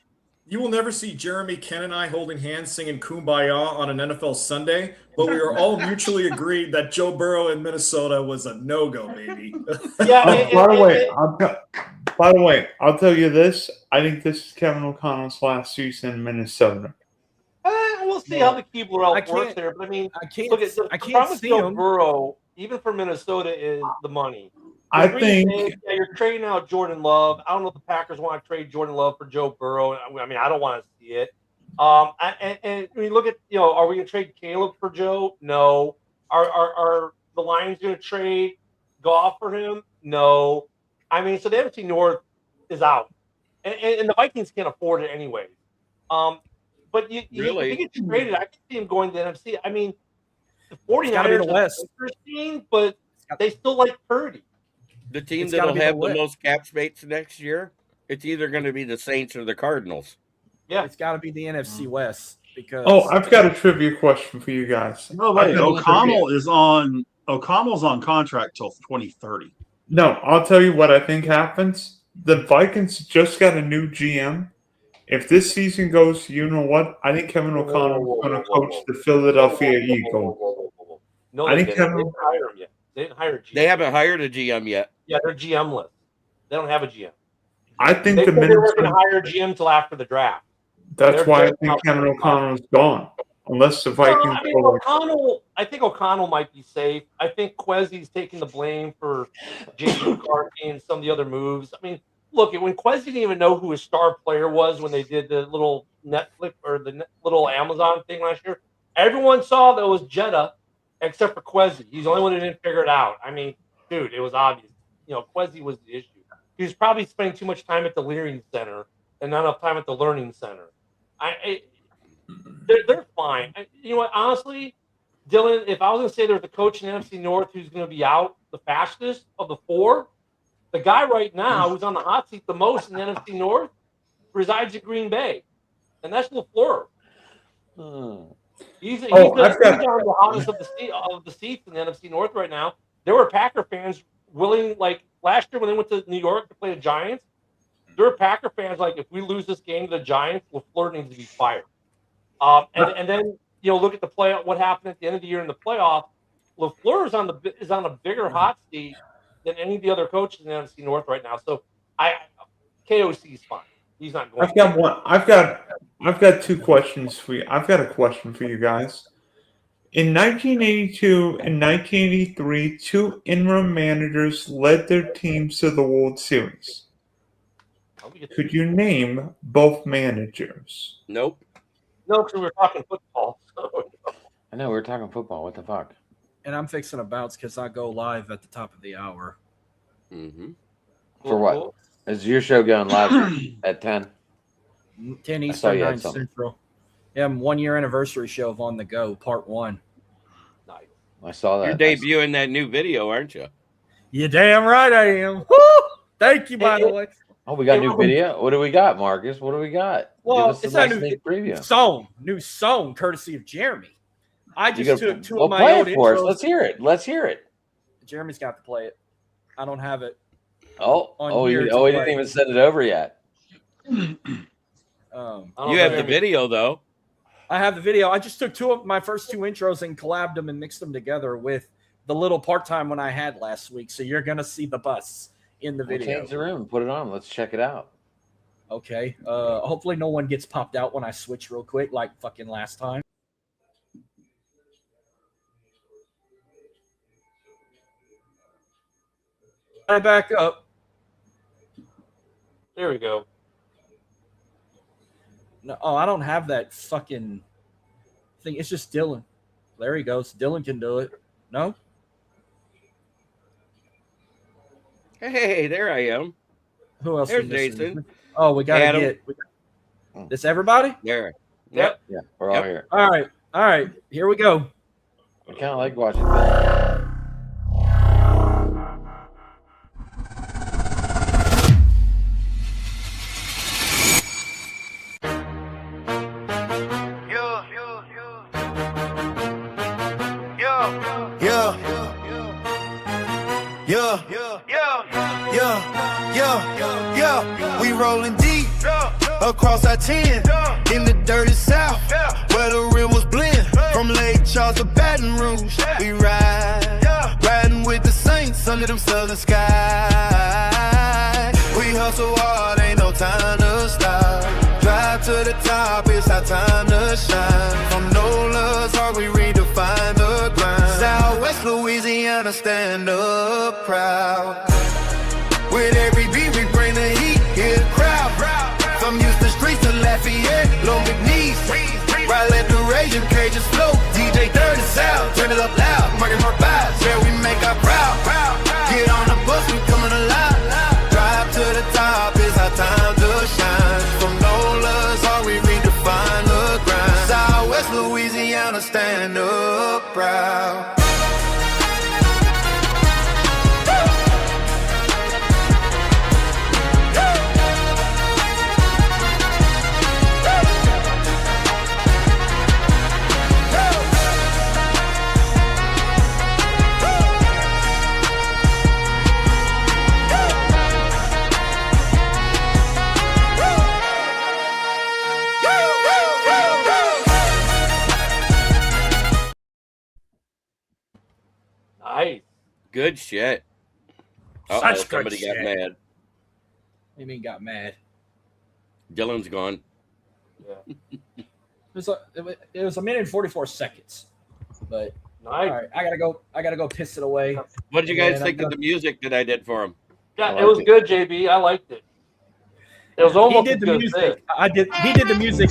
You will never see Jeremy, Ken, and I holding hands singing "Kumbaya" on an NFL Sunday, but we are all mutually agreed that Joe Burrow in Minnesota was a no-go, baby. Yeah. By the way, I'll tell you this. I think this is Kevin O'Connell's last season in Minnesota. We'll see how the Keebler I out can't- works there. But I mean, I can't. look at the I can't problem with see Joe him. Burrow, even for Minnesota, is the money. I Green think Bay, yeah, you're trading out Jordan Love. I don't know if the Packers want to trade Jordan Love for Joe Burrow. I mean, I don't want to see it. And when you look at, are we going to trade Caleb for Joe? No. Are the Lions going to trade Goff for him? No. I mean, so the NFC North is out, and the Vikings can't afford it anyway. But if he gets traded, I can see him going to the NFC. I mean, the 49ers the West. are interesting, but they still like Purdy. The team It's gotta that'll be the have the West. most cap space next year, it's either going to be the Saints or the Cardinals. Yeah. It's got to be the NFC West because. Oh, I've got a trivia question for you guys. No, wait. I've got a O'Connell's on contract till 2030. No, I'll tell you what I think happens. The Vikings just got a new GM. If this season goes, you know what? I think Kevin O'Connell is going to coach the Philadelphia Eagles. No, I they think didn't. Kevin- They didn't hire him yet. They didn't hire a GM. They haven't hired a GM yet. Yeah, they're GM-less. They don't have a GM. I think They the said they weren't going to Minnesota. hire a GM until after the draft. That's they're why I just think not Kevin very O'Connell's gone, unless the No, Vikings. I mean, go like- I think O'Connell might be safe. I think Quezzy's taking the blame for Jason McCarthy and some of the other moves. I mean, look, when Quezzy didn't even know who his star player was when they did the little Netflix or the little Amazon thing last year, everyone saw that it was Jetta, except for Quezzy. He's the only one who didn't figure it out. I mean, dude, it was obvious. Quezzy was the issue. He was probably spending too much time at the Learning Center and not enough time at the Learning Center. They're fine. You know what? Honestly, Dylan, if I was going to say there's a coach in the NFC North who's going to be out the fastest of the four, the guy right now who's on the hot seat the most in the NFC North resides in Green Bay, and that's LaFleur. He's on the hottest of the seats in the NFC North right now. There were Packer fans willing, like last year when they went to New York to play the Giants, there were Packer fans like, if we lose this game to the Giants, LaFleur needs to be fired. And then look at the playoff. What happened at the end of the year in the playoff? LaFleur is on a bigger hot seat than any of the other coaches in the NFC North right now. So KOC is fine. He's not going. I've got 2 questions for you. I've got a question for you guys. In 1982 and 1983, two interim managers led their teams to the World Series. Could you name both managers? Nope. No, because we were talking football. So. I know we were talking football. What the fuck? And I'm fixing to bounce because I go live at the top of the hour. Mm-hmm. For what? Is your show going live at 10? 10 I saw Eastern, you had 9 something. Central. Yeah, 1 year anniversary show of On the Go, part 1. Nice. I saw You're that. debuting that new video, aren't you? You damn right I am. Woo! Thank you, by the way. Oh, we got a new video. What do we got, Marcus? What do we got? Well, Give us it's a a nice new sneak preview. new song, courtesy of Jeremy. I just took two Well, of my play old it for us. intros. Let's hear it. Let's hear it. Jeremy's got to play it. I don't have it. He here to didn't play. even send it over yet. You have the video, though. I have the video. I just took my first two intros and collabed them and mixed them together with the little part-time one I had last week. So you're going to see the bus in the We'll video. change the room and put it on. Let's check it out. Okay. Hopefully no one gets popped out when I switch real quick like fucking last time. I back up. There we go. No, I don't have that fucking thing. It's just Dylan. There he goes. Dylan can do it. No? Hey, there I am. Who else? There's we missing? Jason. Oh, we gotta Adam. get this. Everybody? There. Yep. Yeah, we're all here. All right. Here we go. I kind of like watching that. We rolling deep across our 10 in the dirty south where the rivers blend from Lake Charles to Baton Rouge. We riding with the Saints under them southern skies. We hustle hard, ain't no time to stop. Drive to the top, it's our time to shine. From Nola's heart, we redefine the grind. Southwest Louisiana, stand up proud. With every beat, we bring the heat, hear the crowd. From Houston streets to Lafayette, Low McNeese. Right, let the raging cages flow. DJ Dirty South, turn it up loud. Market Mark vibes, where we make our proud. Get on the bus, we coming alive. Drive to the top, it's our time to shine. From Nola's heart, we redefine the grind. Southwest Louisiana, stand up proud. Nice. Good shit. Uh-oh, Such good somebody got shit. mad. What do you mean got mad? Dylan's gone. Yeah. It was a minute and 44 seconds. But Nice. all right, I gotta go piss it away. What did you guys Man, think of the music that I did for him? Yeah, I it was liked good, JB. I liked it. It was almost He as did the good as music. this. He did the music.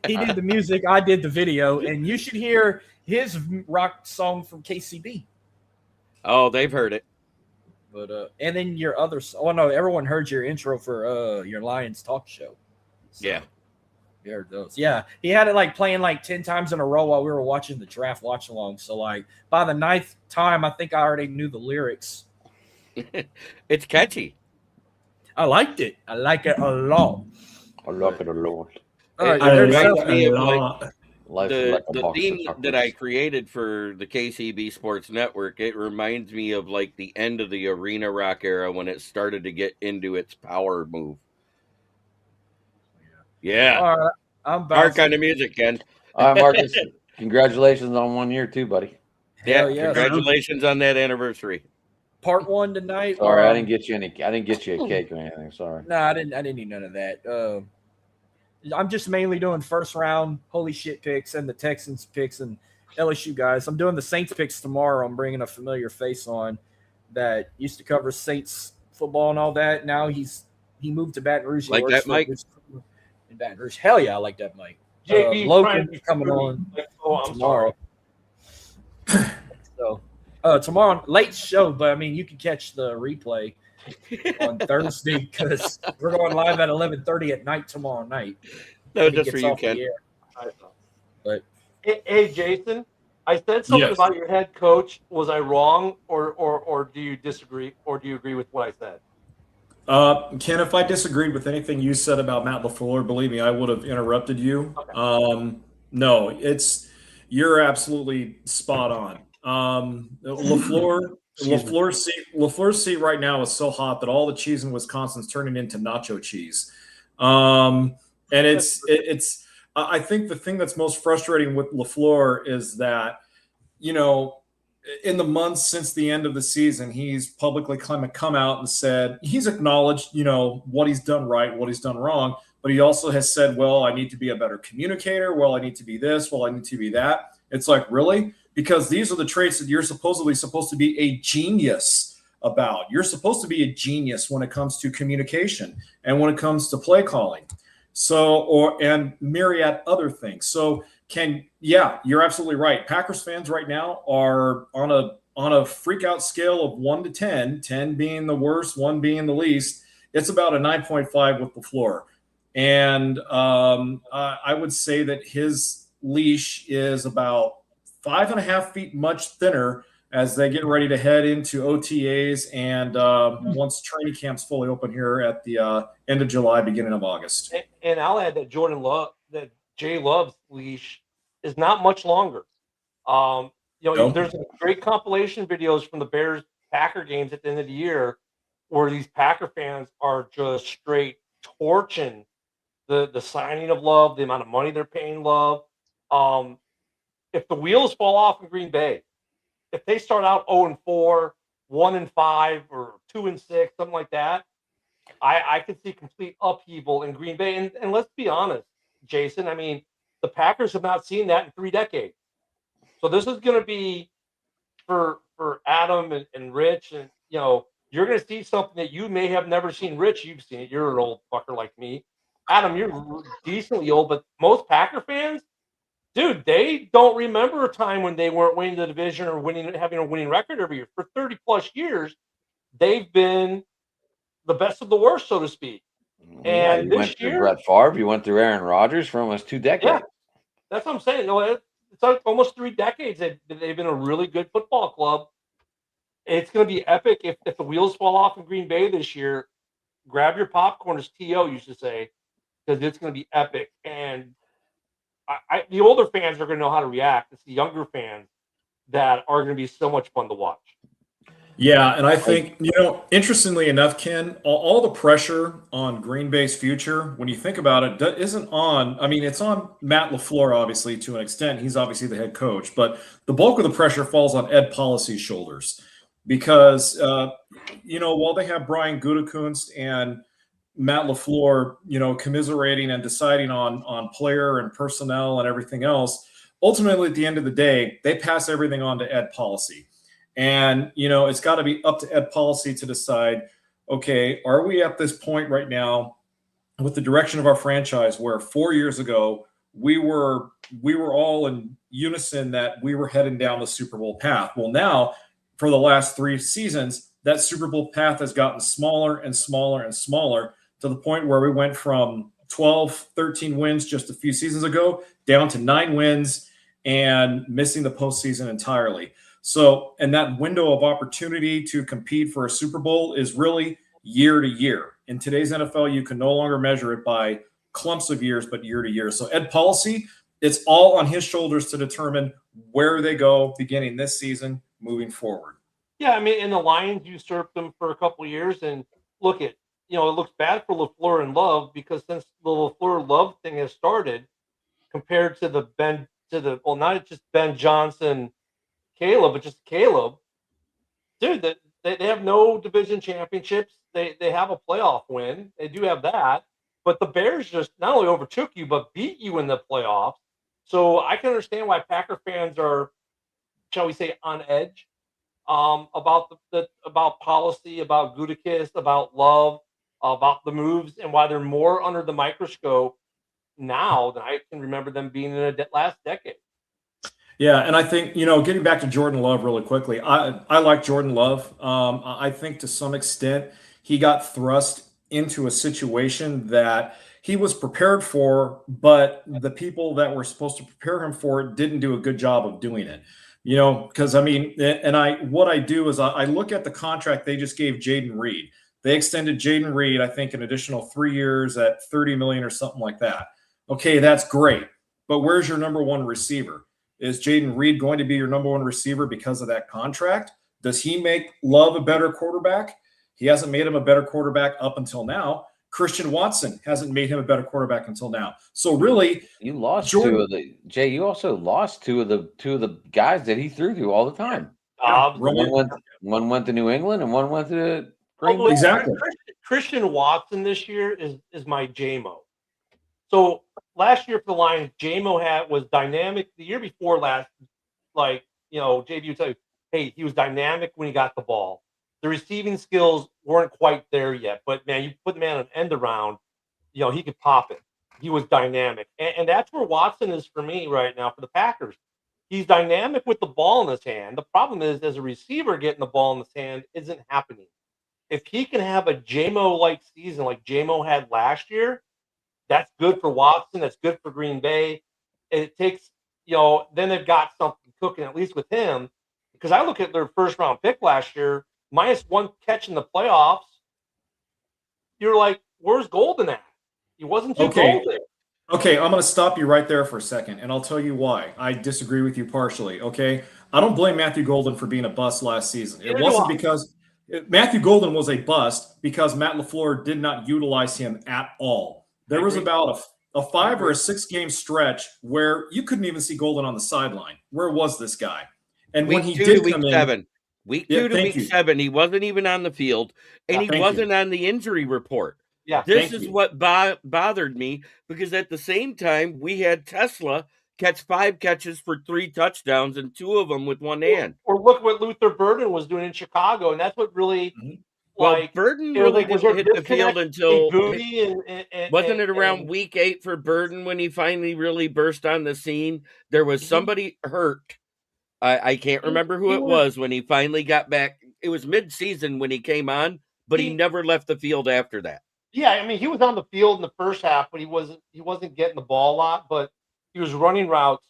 He did the music. I did the video, and you should hear his rock song from KCB. Oh, they've heard it. But and then your other. Oh no, everyone heard your intro for your Lions talk show. So, Yeah. you heard those. Yeah, he had it like playing like 10 times in a row while we were watching the draft watch along. So like by the 9th time, I think I already knew the lyrics. It's catchy. I liked it. I like it a lot. I love it a lot. All right, I there's like something- it a like- lot. Life is like a The box of theme that I chocolates. created for the KCB Sports Network, it reminds me of like the end of the arena rock era when it started to get into its power move. Yeah. All right, I'm Our bouncing. kind of music, Ken. All right, Marcus. Congratulations on 1 year too, buddy. Hell Yeah. yes. Congratulations on that anniversary. Part 1 tonight. Sorry, I didn't get you a cake or anything. Sorry. No, I didn't need none of that. I'm just mainly doing first round holy shit picks and the Texans picks and LSU guys. I'm doing the Saints picks tomorrow. I'm bringing a familiar face on that used to cover Saints football and all that. Now he moved to Baton Rouge. He Like works that, for Mike? in Baton Rouge. Hell yeah, I like that, Mike. JB Logan coming on I'm tomorrow. sorry. So tomorrow, late show, but I mean you can catch the replay on Thursday because we're going live at 11:30 at night tomorrow night. No, just for you, Ken. But Hey, Jason, I said something Yes. about your head coach. Was I wrong, or do you disagree, or do you agree with what I said? Ken, if I disagreed with anything you said about Matt LaFleur, believe me, I would have interrupted you. Okay. No, you're absolutely spot on. LaFleur's seat right now is so hot that all the cheese in Wisconsin is turning into nacho cheese. And I think the thing that's most frustrating with LaFleur is that, in the months since the end of the season, he's publicly come out and said he's acknowledged, what he's done right, what he's done wrong. But he also has said, well, I need to be a better communicator. Well, I need to be this. Well, I need to be that. It's like, really? Because these are the traits that you're supposedly supposed to be a genius about. You're supposed to be a genius when it comes to communication and when it comes to play calling. And myriad other things. So you're absolutely right. Packers fans right now are on a freak out scale of 1 to 10, 10 being the worst, 1 being the least. It's about a 9.5 with LaFleur. And I would say that his leash is about 5.5 feet much thinner as they get ready to head into OTAs and once training camp's fully open here at the end of July, beginning of August. And I'll add that Jay Love's leash is not much longer. There's great compilation videos from the Bears Packer games at the end of the year where these Packer fans are just straight torching the signing of Love, the amount of money they're paying Love. If the wheels fall off in Green Bay, if they start out 0-4, 1-5, or 2-6, something like that, I could see complete upheaval in Green Bay. And let's be honest, Jason, I mean, the Packers have not seen that in 3 decades. So this is going to be for Adam and Rich, and you're going to see something that you may have never seen. Rich, you've seen it. You're an old fucker like me. Adam, you're decently old, but most Packer fans, dude, they don't remember a time when they weren't winning the division or having a winning record every year. For 30 plus years, they've been the best of the worst, so to speak. And you this went through year, Brett Favre, you went through Aaron Rodgers for almost 2 decades. yeah, that's what I'm saying. It's like almost 3 decades they've been a really good football club. It's going to be epic if the wheels fall off in Green Bay this year. Grab your popcorn, as T.O. used to say, because it's going to be epic. And the older fans are going to know how to react. It's the younger fans that are going to be so much fun to watch. Yeah, and I think, interestingly enough, Ken, all the pressure on Green Bay's future, when you think about it, isn't on – I mean, it's on Matt LaFleur, obviously, to an extent. He's obviously the head coach. But the bulk of the pressure falls on Ed Policy's shoulders because, while they have Brian Gutekunst and Matt LaFleur, commiserating and deciding on player and personnel and everything else, ultimately, at the end of the day, they pass everything on to Ed Policy. And, it's got to be up to Ed Policy to decide, okay, are we at this point right now with the direction of our franchise where 4 years ago we were all in unison that we were heading down the Super Bowl path? Well, now for the last 3 seasons, that Super Bowl path has gotten smaller and smaller and smaller to the point where we went from 12, 13 wins just a few seasons ago down to 9 wins and missing the postseason entirely. So, and that window of opportunity to compete for a Super Bowl is really year to year. In today's NFL, you can no longer measure it by clumps of years, but year to year. So Ed Policy, it's all on his shoulders to determine where they go beginning this season, moving forward. Yeah, I mean, and the Lions usurped them for a couple of years, and it looks bad for LaFleur and Love because since the LaFleur Love thing has started, compared to not just Ben Johnson, Caleb, but just Caleb, dude, they have no division championships. They have a playoff win. They do have that, But the Bears just not only overtook you, but beat you in the playoffs. So I can understand why Packer fans are, shall we say, on edge about about policy, about Gutekunst, about Love, about the moves, and why they're more under the microscope now than I can remember them being in the last decade. Yeah, and I think, getting back to Jordan Love really quickly, I like Jordan Love. I think to some extent he got thrust into a situation that he was prepared for, but the people that were supposed to prepare him for it didn't do a good job of doing it. Because I mean, and what I do is I look at the contract they just gave Jaden Reed. They extended Jaden Reed, I think, an additional 3 years at $30 million or something like that. Okay, that's great, but where's your number one receiver? Is Jaden Reed going to be your number one receiver because of that contract? Does he make Love a better quarterback? He hasn't made him a better quarterback up until now. Christian Watson hasn't made him a better quarterback until now. So really, you lost Jordan, two of the Jay. You also lost two of the guys that he threw to all the time. One went to New England and one went to Green Bay. Exactly. Christian Watson this year is my JMO. So last year for the Lions, JMO was dynamic. The year before last, JV would tell you, hey, he was dynamic when he got the ball. The receiving skills weren't quite there yet, but man, you put the man on an end around, he could pop it. He was dynamic, and that's where Watson is for me right now for the Packers. He's dynamic with the ball in his hand. The problem is, as a receiver, getting the ball in his hand isn't happening. If he can have a JMO-like season like JMO had last year, that's good for Watson. That's good for Green Bay. And it takes, then they've got something cooking, at least with him. Because I look at their first-round pick last year, -1 catch in the playoffs. You're like, where's Golden at? He wasn't too golden. Okay, I'm going to stop you right there for a second, and I'll tell you why. I disagree with you partially, okay? I don't blame Matthew Golden for being a bust last season. It wasn't because Matthew Golden was a bust because Matt LaFleur did not utilize him at all. There was about a 5 or a 6 game stretch where you couldn't even see Golden on the sideline. Where was this guy? And when he did come in, week 2 to week 7, he wasn't even on the field, and he wasn't on the injury report. Yeah, this is what bothered me, because at the same time, we had Tesla catch 5 catches for 3 touchdowns, and 2 of them with one hand. Or look what Luther Burden was doing in Chicago, and that's what really Burden really didn't hit the field until wasn't it around week 8 for Burden when he finally really burst on the scene? There was somebody hurt. I can't remember who it was when he finally got back. It was mid-season when he came on, but he never left the field after that. Yeah, I mean, he was on the field in the first half, but he wasn't getting the ball a lot, but he was running routes,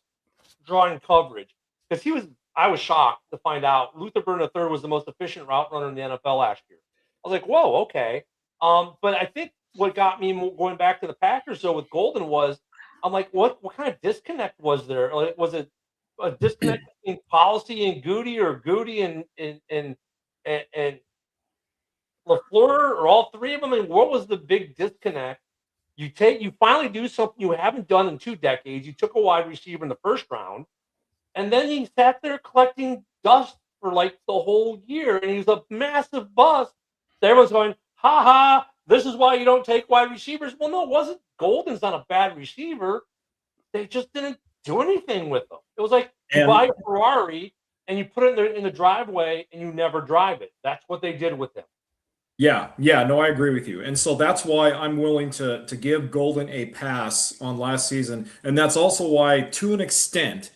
drawing coverage. Because I was shocked to find out Luther Burden III was the most efficient route runner in the NFL last year. I was like, whoa, okay. But I think what got me going back to the Packers, though, with Golden was, I'm like, what kind of disconnect was there? Like, was it a disconnect between policy and Goody, or Goody and LaFleur, or all 3 of them? And what was the big disconnect? You finally do something you haven't done in 2 decades. You took a wide receiver in the first round, and then he sat there collecting dust for like the whole year, and he was a massive bust. Everyone's going, ha ha, this is why you don't take wide receivers. Well, no, it wasn't. Golden's not a bad receiver. They just didn't do anything with them. It was like you buy a Ferrari and you put it in the driveway and you never drive it. That's what they did with him. Yeah, no, I agree with you. And so that's why I'm willing to give Golden a pass on last season. And that's also why, to an extent,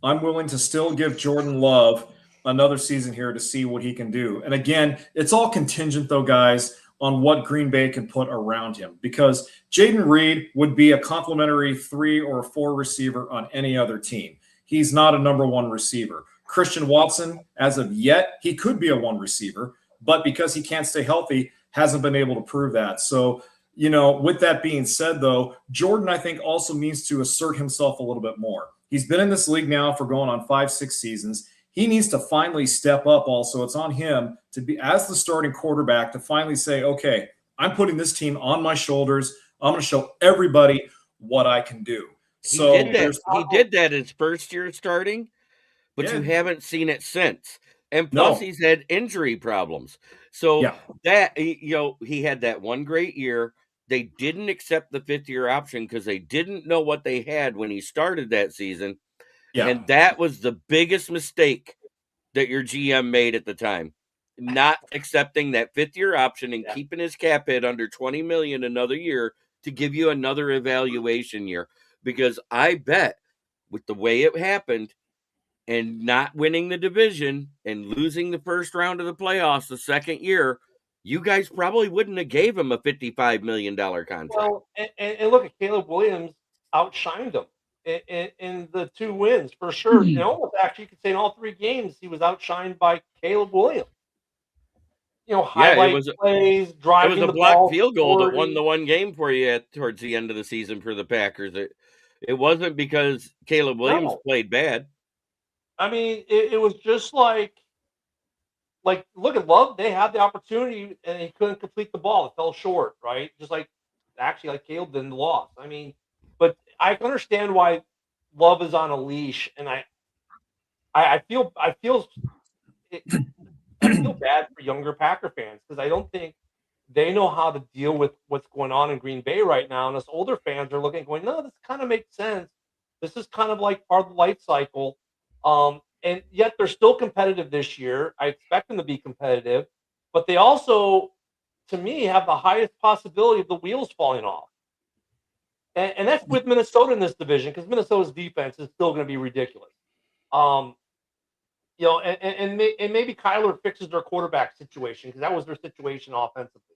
I'm willing to still give Jordan Love another season here to see what he can do. And again, it's all contingent, though, guys, on what Green Bay can put around him, because Jaden Reed would be a complimentary 3 or 4 receiver on any other team. He's not a number 1 receiver. Christian Watson, as of yet, he could be a 1 receiver, but because he can't stay healthy, hasn't been able to prove that. So, with that being said, though, Jordan, I think, also needs to assert himself a little bit more. He's been in this league now for going on 5-6 seasons. He needs to finally step up also. It's on him to be, as the starting quarterback, to finally say, okay, I'm putting this team on my shoulders. I'm going to show everybody what I can do. So he did that his first year starting, but you haven't seen it since. And plus he's had injury problems. So that, he had that one great year, They didn't accept the 5th-year option because they didn't know what they had when he started that season. Yeah. And that was the biggest mistake that your GM made at the time. Not accepting that 5th-year option and keeping his cap hit under $20 million another year to give you another evaluation year. Because I bet with the way it happened and not winning the division and losing the first round of the playoffs the second year, you guys probably wouldn't have gave him a $55 million contract. Well, and look at Caleb Williams outshined him in the 2 wins for sure. And almost actually, you could say in all 3 games he was outshined by Caleb Williams. Highlight plays, It driving was a the blocked ball field goal that 40. won the one game for you towards the end of the season for the Packers. It wasn't because Caleb Williams played bad. I mean, it was just like look at Love. They had the opportunity and he couldn't complete the ball. It fell short, right? Just like Caleb did in the loss. I mean, but I can understand why Love is on a leash, and I feel bad for younger Packer fans because I don't think they know how to deal with what's going on in Green Bay right now. And us older fans are looking, going, no, this kind of makes sense. This is kind of like part of the life cycle. And yet they're still competitive this year. I expect them to be competitive, but they also, to me, have the highest possibility of the wheels falling off. And that's with Minnesota in this division because Minnesota's defense is still going to be ridiculous. And maybe Kyler fixes their quarterback situation because that was their situation offensively.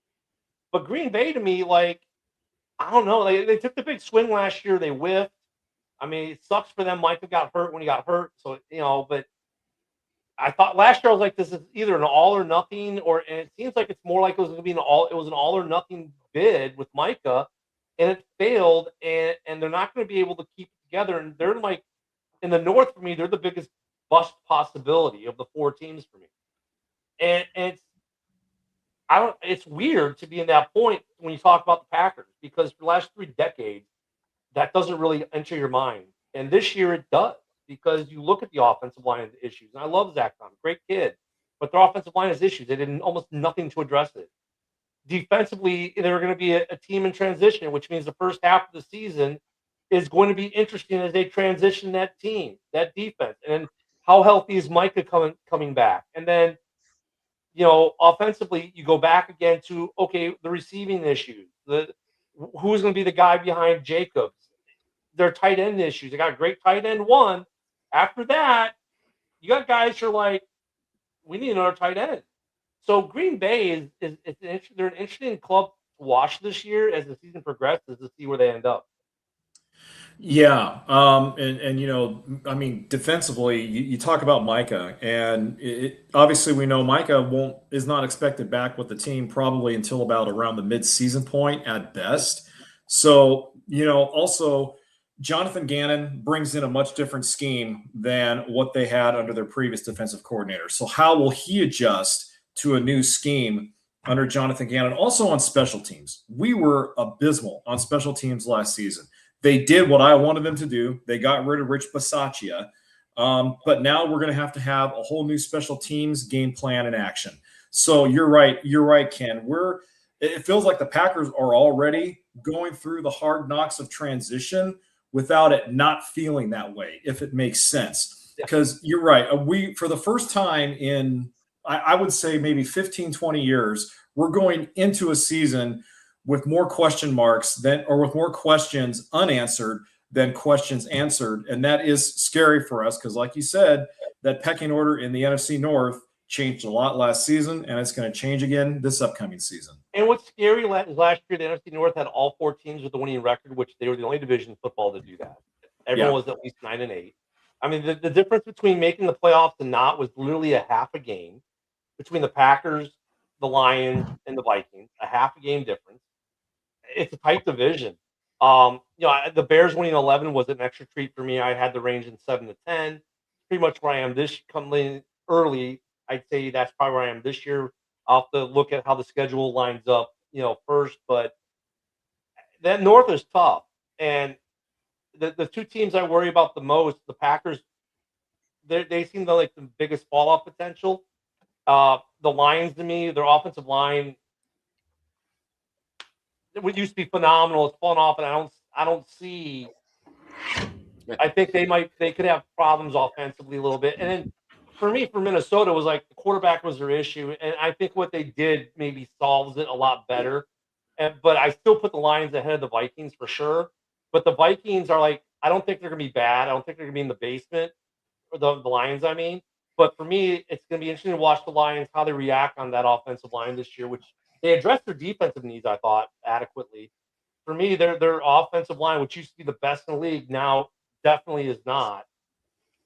But Green Bay, to me, I don't know. They took the big swing last year. They whiffed. I mean, it sucks for them. Micah got hurt when he got hurt. So, but I thought last year I was like, this is either an all or nothing, and it seems like it's more like it was going to be it was an all or nothing bid with Micah, and it failed, and they're not going to be able to keep it together. And they're in the North for me, they're the biggest bust possibility of the 4 teams for me. And it's weird to be in that point when you talk about the Packers because for the last 3 decades, that doesn't really enter your mind. And this year it does because you look at the offensive line issues. And I love Zach Tom, great kid, but their offensive line has issues. They did almost nothing to address it. Defensively, they're going to be a team in transition, which means the first half of the season is going to be interesting as they transition that team, that defense. And how healthy is Micah coming back? And then, offensively, you go back again to, okay, the receiving issues. Who's going to be the guy behind Jacobs? Their tight end issues. They got a great tight end 1. After that, you got guys who are like, we need another tight end. So Green Bay they're an interesting club to watch this year as the season progresses to see where they end up. Yeah, I mean, defensively, you talk about Micah, and obviously we know Micah is not expected back with the team probably until about around the mid-season point at best. So, also Jonathan Gannon brings in a much different scheme than what they had under their previous defensive coordinator. So how will he adjust to a new scheme under Jonathan Gannon? Also on special teams, we were abysmal on special teams last season. They did what I wanted them to do. They got rid of Rich Bisaccia. But now we're going to have a whole new special teams game plan in action. So you're right. You're right, Ken. It feels like the Packers are already going through the hard knocks of transition without it not feeling that way, if it makes sense. Because you're right. For the first time in, I would say maybe 15, 20 years, we're going into a season with more question marks with more questions unanswered than questions answered. And that is scary for us because, like you said, that pecking order in the NFC North changed a lot last season, and it's going to change again this upcoming season. And what's scary last year, the NFC North had all 4 teams with a winning record, which they were the only division in football to do that. Everyone was at least 9-8. I mean, the difference between making the playoffs and not was literally a half a game between the Packers, the Lions, and the Vikings, a half a game difference. It's a tight division. The Bears winning 11 was an extra treat for me. I had the range in 7-10. Pretty much where I am this coming early. I'd say that's probably where I am this year. I'll have to look at how the schedule lines up, first. But that North is tough. And the 2 teams I worry about the most, the Packers, they seem to like the biggest fall-off potential. The Lions, to me, their offensive line, It used to be phenomenal. It's fallen off, and I don't see. I think they could have problems offensively a little bit. And then for me, for Minnesota, was like the quarterback was their issue, and I think what they did maybe solves it a lot better. But I still put the Lions ahead of the Vikings for sure. But the Vikings are like, I don't think they're gonna be bad. I don't think they're gonna be in the basement, or the Lions, I mean. But for me, it's gonna be interesting to watch the Lions how they react on that offensive line this year, which they addressed their defensive needs, I thought, adequately. For me, their offensive line, which used to be the best in the league, now definitely is not.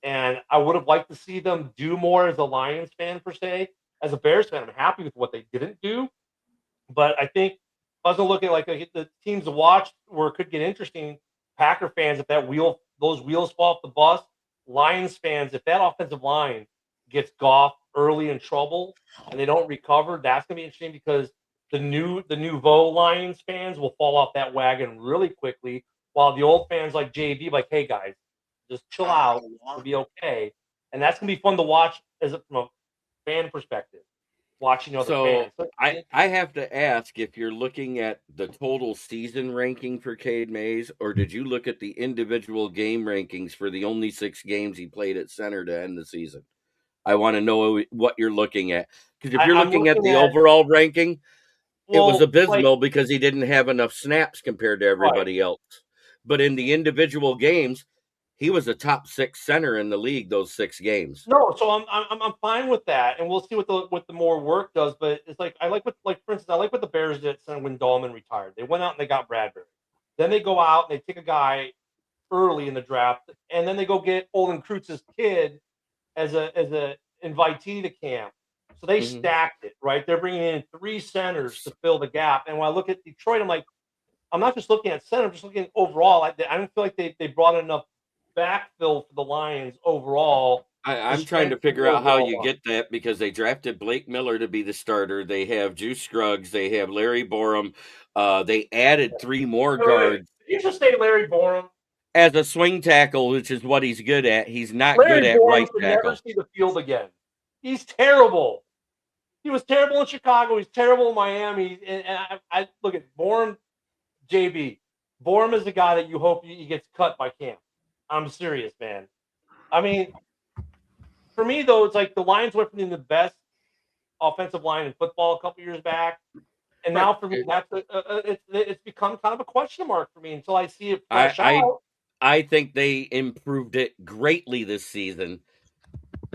And I would have liked to see them do more as a Lions fan per se. As a Bears fan, I'm happy with what they didn't do. But I think if I was gonna look at like the teams to watch where it could get interesting, Packer fans, if those wheels fall off the bus, Lions fans, if that offensive line gets Goff early in trouble and they don't recover, that's gonna be interesting because the nouveau Lions fans will fall off that wagon really quickly, while the old fans like JB like, hey guys, just chill out, it'll be okay. And that's gonna be fun to watch from a fan perspective, watching other fans. So I have to ask if you're looking at the total season ranking for Cade Mays, or did you look at the individual game rankings for the only 6 games he played at center to end the season? I want to know what you're looking at, because if you're I'm looking at looking the at, overall ranking, it was well, like, abysmal because he didn't have enough snaps compared to right. everybody else. But in the individual games, he was a top 6 center in the league those 6 games. No, so I'm fine with that, and we'll see what the more work does. But it's like I like what, like, for instance, I like what the Bears did when Dahlman retired. They went out and they got Bradbury. Then they go out and they take a guy early in the draft, and then they go get Olin Kreutz's kid as a invitee to camp. So they stacked it, right? They're bringing in 3 centers to fill the gap. And when I look at Detroit, I'm like, I'm not just looking at center, I'm just looking at overall. I don't feel like they brought enough backfill for the Lions overall. I'm trying to figure out how you get that, because they drafted Blake Miller to be the starter. They have Juice Scruggs. They have Larry Borum. They added 3 more guards. Did you just say Larry Borum? As a swing tackle, which is what he's good at. He's not Larry good at Borum right should tackle. never see the field again. He's terrible. He was terrible in Chicago. He's terrible in Miami. And I look at Borum, JB. Borum is the guy that you hope he gets cut by camp. I'm serious, man. I mean, for me, though, it's like the Lions went from being the best offensive line in football a couple years back, and now for me, it's become kind of a question mark for me until I see it flesh out. I think they improved it greatly this season,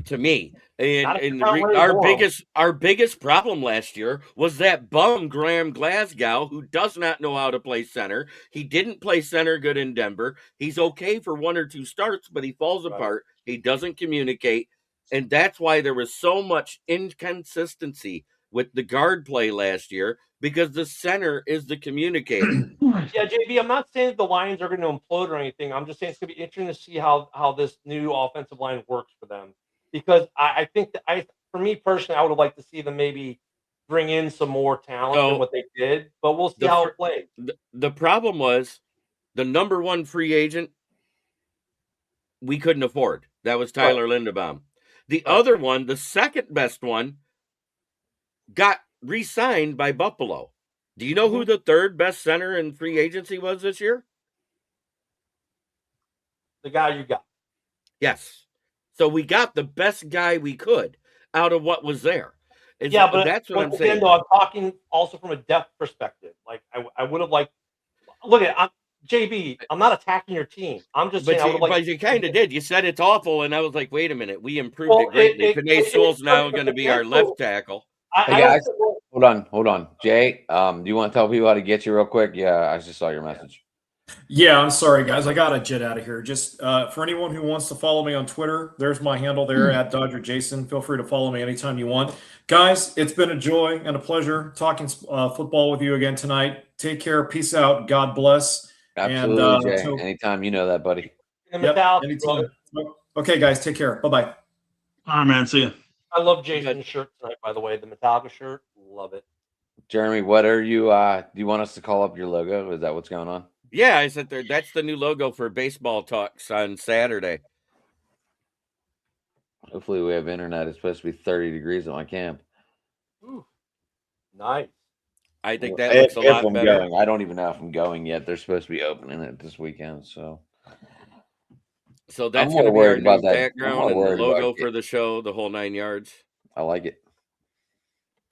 to me. And our biggest problem last year was that bum Graham Glasgow, who does not know how to play center. He didn't play center good in Denver. He's okay for 1 or 2 starts, but he falls apart. He doesn't communicate. And that's why there was so much inconsistency with the guard play last year, because the center is the communicator. Yeah, JB, I'm not saying that the Lions are going to implode or anything. I'm just saying it's going to be interesting to see how this new offensive line works for them. Because I think that for me personally, I would have liked to see them maybe bring in some more talent than what they did, but we'll see how it plays. The problem was the number 1 free agent we couldn't afford. That was Tyler Linderbaum. The other one, the second best one, got re-signed by Buffalo. Do you know who the 3rd best center in free agency was this year? The guy you got. Yes. So we got the best guy we could out of what was there. But that's what I'm saying. Though, I'm talking also from a depth perspective. Like I would have liked. Look at JB. I'm not attacking your team. I'm just saying. But you kind of did. You said it's awful, and I was like, wait a minute. We improved it greatly. Panay Sewell's now going to be our left tackle. Hey guys, hold on. Jay, do you want to tell people how to get you real quick? Yeah, I just saw your message. Yeah, I'm sorry, guys. I got to jet out of here. Just for anyone who wants to follow me on Twitter, there's my handle there at Dodger Jason. Feel free to follow me anytime you want. Guys, it's been a joy and a pleasure talking football with you again tonight. Take care. Peace out. God bless. Absolutely, and, Jay. Anytime, you know that, buddy. Yep, anytime. Okay, guys. Take care. Bye-bye. All right, man. See ya. I love Jason's shirt tonight, by the way. The Metallica shirt. Love it. Jeremy, what are you do you want us to call up your logo? Is that what's going on? Yeah, I said that's the new logo for baseball talks on Saturday. Hopefully we have internet. It's supposed to be 30 degrees at my camp. Ooh, nice. I think that looks a lot I'm better. going. I don't even know if I'm going yet. They're supposed to be opening it this weekend, so So I'm that's going to more be our worried new about that. I'm background more and the worried about logo it. for the show, the whole 9 yards. I like it.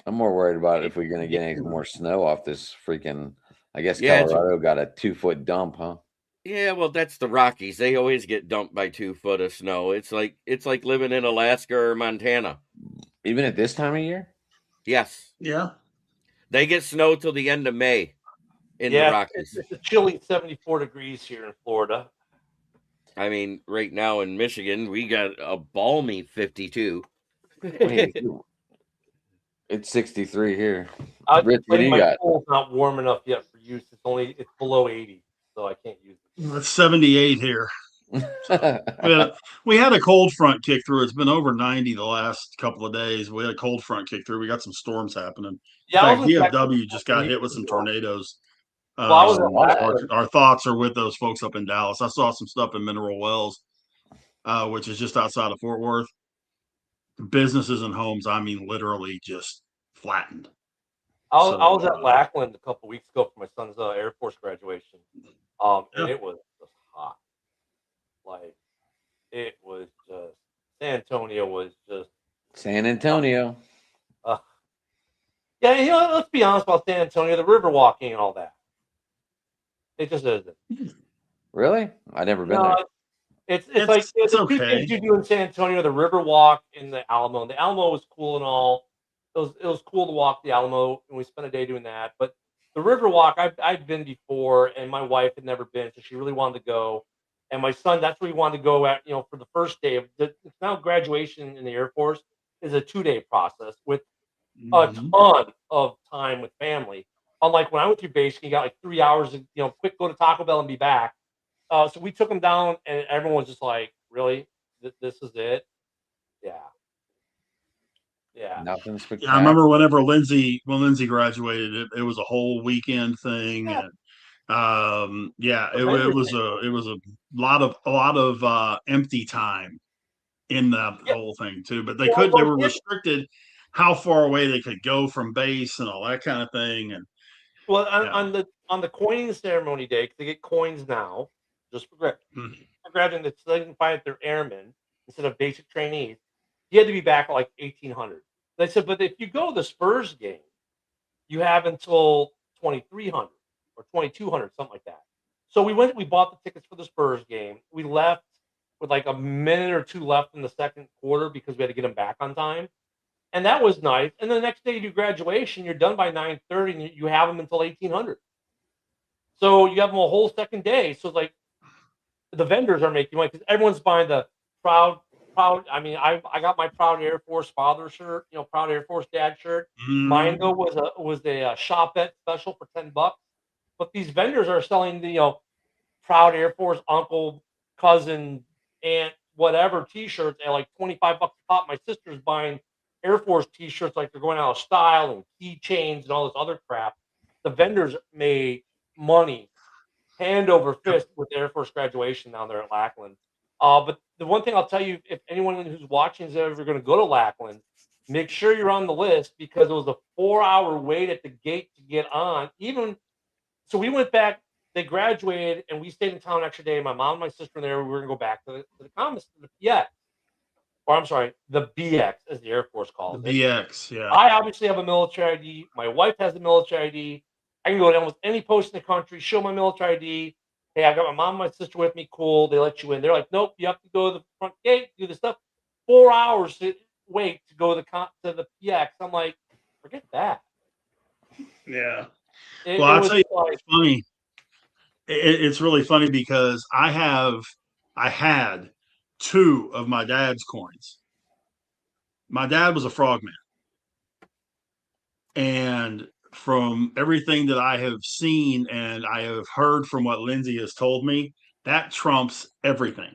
I'm more worried about if we're going to get any more snow off this freaking. I guess Yeah, Colorado got a 2-foot dump, huh? yeah, well, that's the Rockies. They always get dumped by 2 foot of snow. It's like living in Alaska or Montana. Even at this time of year? Yes, Yeah. they get snow till the end of May in the Yeah, Rockies. it's a chilly 74 degrees here in Florida. I mean, right now in Michigan, we got a balmy 52. It's 63 here. I Rich, what do you my got? pool's not warm enough yet for use. It's below 80, so I can't use it. It's 78 here. We had a cold front kick through. It's been over 90 the last couple of days. We had a cold front kick through. We got some storms happening. Yeah, I In fact, was in Texas DFW a just couple got hit weeks with some ago. tornadoes. Well, I was at Our Lackland. thoughts are with those folks up in Dallas. I saw some stuff in Mineral Wells, which is just outside of Fort Worth. Businesses and homes, I mean, literally just flattened. I was at Lackland a couple weeks ago for my son's Air Force graduation, and it was just hot. Like it was just San Antonio was just San Antonio. Yeah, let's be honest about San Antonio, the river walking and all that. It just isn't. Really? I've never been there. It's like the okay. two things you do in San Antonio: the river walk and the Alamo. And the Alamo was cool and all. It was cool to walk the Alamo, and we spent a day doing that. But the river walk, I've been before, and my wife had never been, so she really wanted to go. And my son, that's where he wanted to go at. For the first day of it's now graduation in the Air Force is a 2-day process with a ton of time with family. Unlike when I went through basic, you got like 3 hours of quick go to Taco Bell and be back. So we took them down, and everyone was just like, "Really, this is it?" Yeah. Nothing spectacular. Yeah, I remember when Lindsay graduated, it was a whole weekend thing, and it was a lot of empty time in that whole thing too. But they were restricted how far away they could go from base and all that kind of thing. And well, on the coining ceremony day, because they get coins now, just for graduating the 205th, they're airmen instead of basic trainees. You had to be back at like 1800. They said, but if you go to the Spurs game, you have until 2300 or 2200, something like that. So we bought the tickets for the Spurs game. We left with like a minute or two left in the second quarter because we had to get them back on time. And that was nice. And then the next day you do graduation, you're done by 9:30 and you have them until 1800. So you have them a whole second day. So it's like the vendors are making money because everyone's buying the proud. I mean, I got my Proud Air Force father shirt, Proud Air Force dad shirt. Mine though was a shopette special for $10. But these vendors are selling the Proud Air Force uncle, cousin, aunt, whatever T-shirts at like $25 a pop. My sister's buying Air Force T-shirts like they're going out of style and keychains and all this other crap. The vendors made money hand over fist with Air Force graduation down there at Lackland. But the one thing I'll tell you, if anyone who's watching is ever going to go to Lackland, make sure you're on the list because it was a 4-hour wait at the gate to get on. So we went back. They graduated, and we stayed in town an extra day. My mom and my sister were there. We were going to go back to the Commons, to the PX. Or I'm sorry, the BX, as the Air Force calls it. BX, yeah. I obviously have a military ID. My wife has a military ID. I can go to almost any post in the country, show my military ID. Hey, I got my mom and my sister with me. Cool. They let you in. They're like, nope, you have to go to the front gate, do the stuff. 4 hours to wait to go to the PX. I'm like, forget that. Yeah. I'll tell you, it's funny. It's really funny because I had 2 of my dad's coins. My dad was a frogman. And from everything that I have seen and I have heard from what Lindsay has told me, that trumps everything.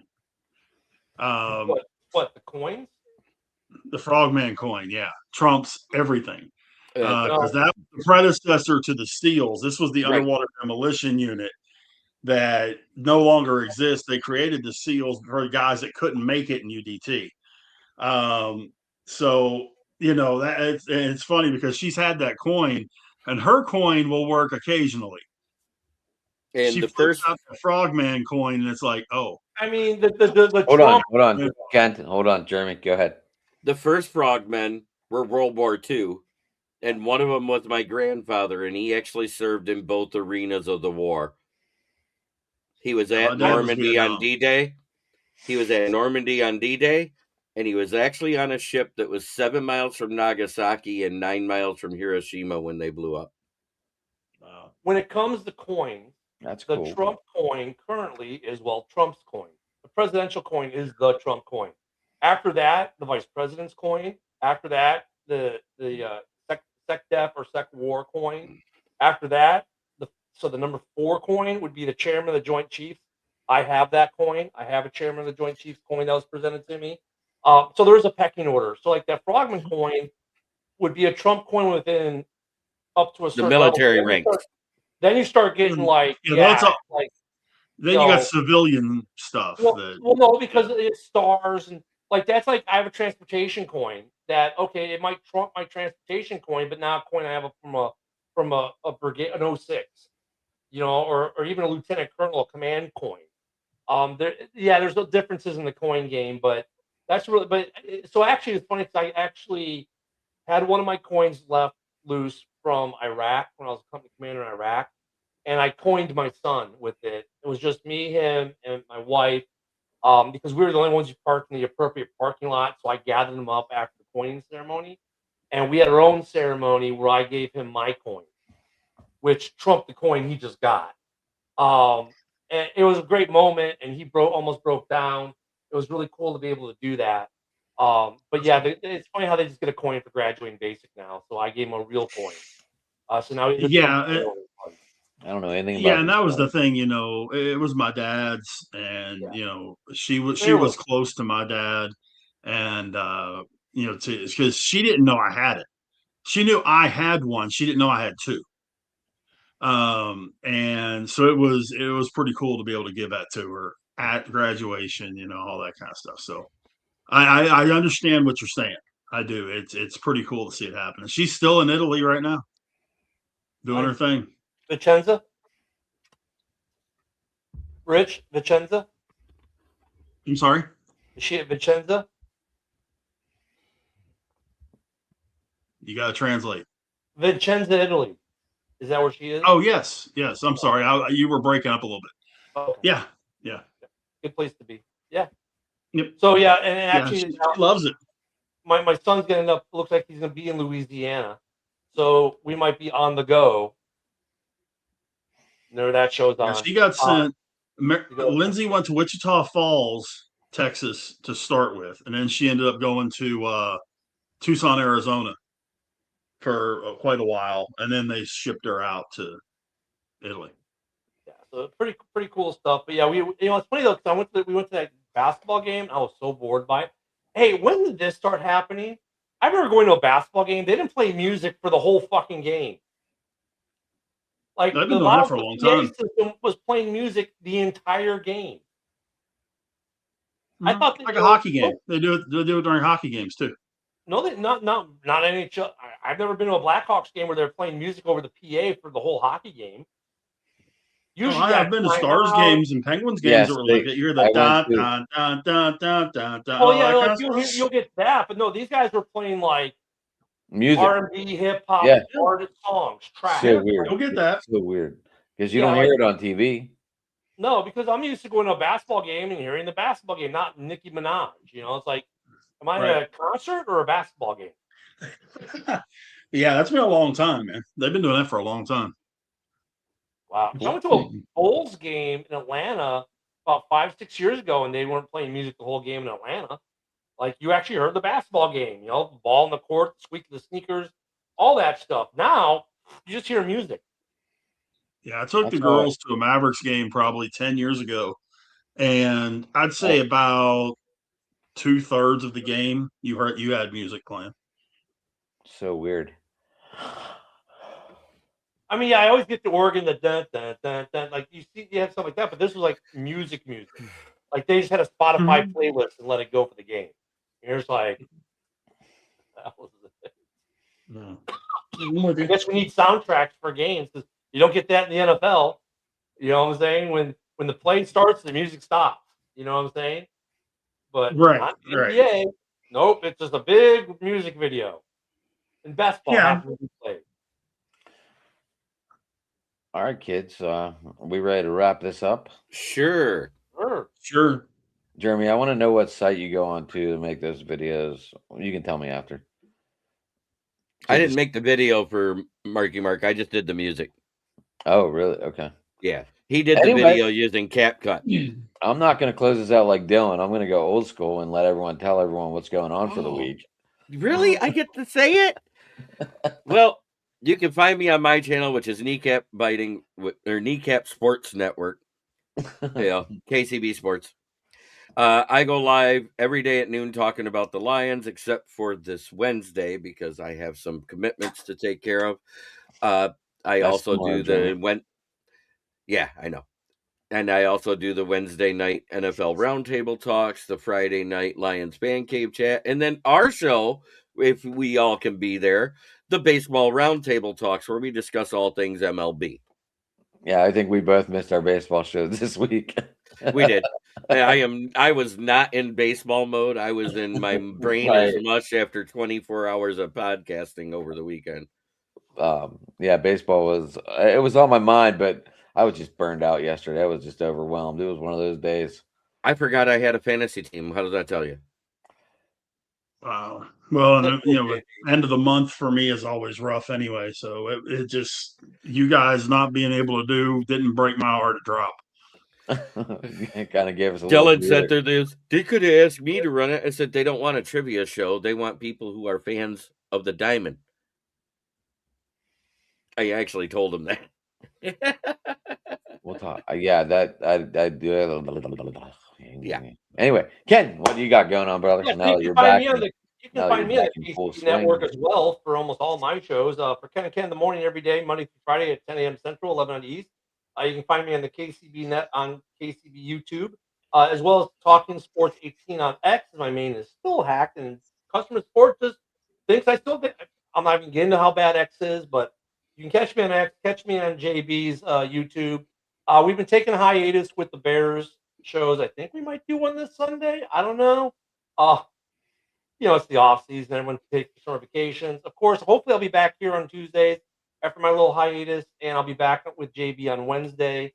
What, the coins? The frogman coin, yeah, trumps everything. Because that was the predecessor to the SEALs. This was the underwater demolition unit that no longer exists. They created the SEALs for guys that couldn't make it in UDT. So that it's funny because she's had that coin. and her coin will work occasionally. And She the flips first out the Frogman coin, and it's like, oh, I mean, the Hold Trump. on, Kent. Hold on, Jeremy. Go ahead. the first frogmen were World War II, and one of them was my grandfather, and he actually served in both arenas of the war. He was my at dad was Normandy on Vietnam. D-Day. He was at Normandy on D-Day, and he was actually on a ship that was 7 miles from Nagasaki and 9 miles from Hiroshima when they blew up. When it comes to coins, That's the cool. Trump coin currently is Trump's coin. The presidential coin is the Trump coin. After that, the vice president's coin. After that, the SecDef or Sec War coin. After that, the number 4 coin would be the chairman of the Joint Chiefs. I have that coin. I have a chairman of the Joint Chiefs coin that was presented to me. So there's a pecking order. So like that Frogman coin would be a Trump coin within up to a The certain military level. ranks. Then you start getting like that's all. like Then you got civilian stuff. well, no, because it's stars and like that's like I have a transportation coin that okay, it might trump my transportation coin, but now a coin I have from a brigade an 06, or even a lieutenant colonel command coin. There's no differences in the coin game, but that's really so actually it's funny because I actually had one of my coins left loose from Iraq when I was a company commander in Iraq. And I coined my son with it. It was just me, him, and my wife, because we were the only ones who parked in the appropriate parking lot. So I gathered them up after the coining ceremony, and we had our own ceremony where I gave him my coin, which trumped the coin he just got. And it was a great moment, and he almost broke down. It was really cool to be able to do that. But yeah, it's funny how they just get a coin for graduating basic now. So I gave him a real coin. So now he's I don't know anything about. Yeah, and that was the thing, it was my dad's, and she was close to my dad, and because she didn't know I had it. She knew I had one. She didn't know I had two. And so it was pretty cool to be able to give that to her at graduation, all that kind of stuff. So I understand what you're saying. I do. It's pretty cool to see it happen. And she's still in Italy right now, doing her thing. Vicenza? Rich, Vicenza? I'm sorry? Is she at Vicenza? You got to translate. Vicenza, Italy. Is that where she is? Oh, yes. Yes. I'm sorry. You were breaking up a little bit. Okay. Yeah. Yeah. Good place to be. Yeah. Yep. So, yeah, and actually, she loves it. My son's going to end up, looks like he's going to be in Louisiana. So we might be on the go. There, that show's on. She got sent. Lindsay went to Wichita Falls, Texas to start with, and then she ended up going to Tucson, Arizona for quite a while, and then they shipped her out to Italy. Yeah, so pretty cool stuff. But yeah, it's funny though because we went to that basketball game. I was so bored by it. Hey, when did this start happening? I remember going to a basketball game. They didn't play music for the whole fucking game. Like I've been doing that for a long time. System was playing music the entire game. I thought like a hockey game. They do it during hockey games too. No, not NHL. I've never been to a Blackhawks game where they're playing music over the PA for the whole hockey game. Usually, I've been to Stars games and Penguins games that were like that. You hear the dun dun dun dun dun dun dun. Oh yeah, like you'll get that, but no, these guys were playing like music, R&B, hip hop, artist songs, trap. So weird. You'll get that. So weird because you don't hear it on TV. No, because I'm used to going to a basketball game and hearing the basketball game, not Nicki Minaj. It's like, am I at a concert or a basketball game? Yeah, that's been a long time, man. They've been doing that for a long time. Wow. I went to a Bulls game in Atlanta about 5-6 years ago, and they weren't playing music the whole game in Atlanta. Like, you actually heard the basketball game, the ball in the court, squeak of the sneakers, all that stuff. Now, you just hear music. Yeah, I took the girls to a Mavericks game probably 10 years ago, and I'd say about 2/3 of the game you had music playing. So weird. I mean, yeah, I always get to Oregon the dun dun dun dun. Like you have stuff like that, but this was like music. Like they just had a Spotify playlist and let it go for the game. And you're just like, that was it. No. I guess we need soundtracks for games because you don't get that in the NFL. You know what I'm saying? When the play starts, the music stops. You know what I'm saying? But Right, not right. NBA. Nope, it's just a big music video. And basketball Yeah. happens to be played. All right, kids. Are we ready to wrap this up? Sure. Sure. Jeremy, I want to know what site you go on to make those videos. You can tell me after. I didn't make the video for Marky Mark. I just did the music. Oh, really? Okay. Yeah. He did the Anyway. video using CapCut. I'm not going to close this out like Dylan. I'm going to go old school and let everyone tell everyone what's going on for the week. Really? I get to say it? Well, you can find me on my channel, which is Kneecap Biting or Kneecap Sports Network. KCB Sports. I go live every day at noon talking about the Lions, except for this Wednesday because I have some commitments to take care of. I That's also smart, do Jeremy. Yeah, I know. And I also do the Wednesday night NFL Roundtable Talks, the Friday night Lions Fan Cave Chat, and then our show, if we all can be there, the Baseball Roundtable Talks, where we discuss all things MLB. Yeah, I think we both missed our baseball shows this week. We did. I was not in baseball mode. I was in my brain Right. as much after 24 hours of podcasting over the weekend. Yeah, baseball was on my mind, but I was just burned out yesterday. I was just overwhelmed. It was one of those days. I forgot I had a fantasy team. How does that tell you? Wow. Well, and end of the month for me is always rough anyway. So it just, you guys not being able to do didn't break my heart a drop. It kind of gave us a Dylan little said they could have asked me to run it. I said they don't want a trivia show. They want people who are fans of the Diamond. I actually told him that. We'll talk. Yeah, I do. Yeah. Anyway, Ken, what do you got going on, brother? Yeah, Now that you you're can find back, me on the you can find me on the full KCB swing. network as well for almost all my shows. For Ken and Ken in the morning every day, Monday through Friday at 10 a.m. Central, 11 on the East. You can find me on the KCB net on KCB YouTube, as well as Talking Sports 18 on X. My main is still hacked, and Customer Sports just thinks I still. I'm not even getting to how bad X is, but you can catch me on X, catch me on JB's YouTube. We've been taking a hiatus with the Bears shows. I think we might do one this Sunday. I don't know. It's the off season. Everyone takes summer vacations. Of course, hopefully I'll be back here on Tuesdays after my little hiatus, and I'll be back with JB on Wednesday.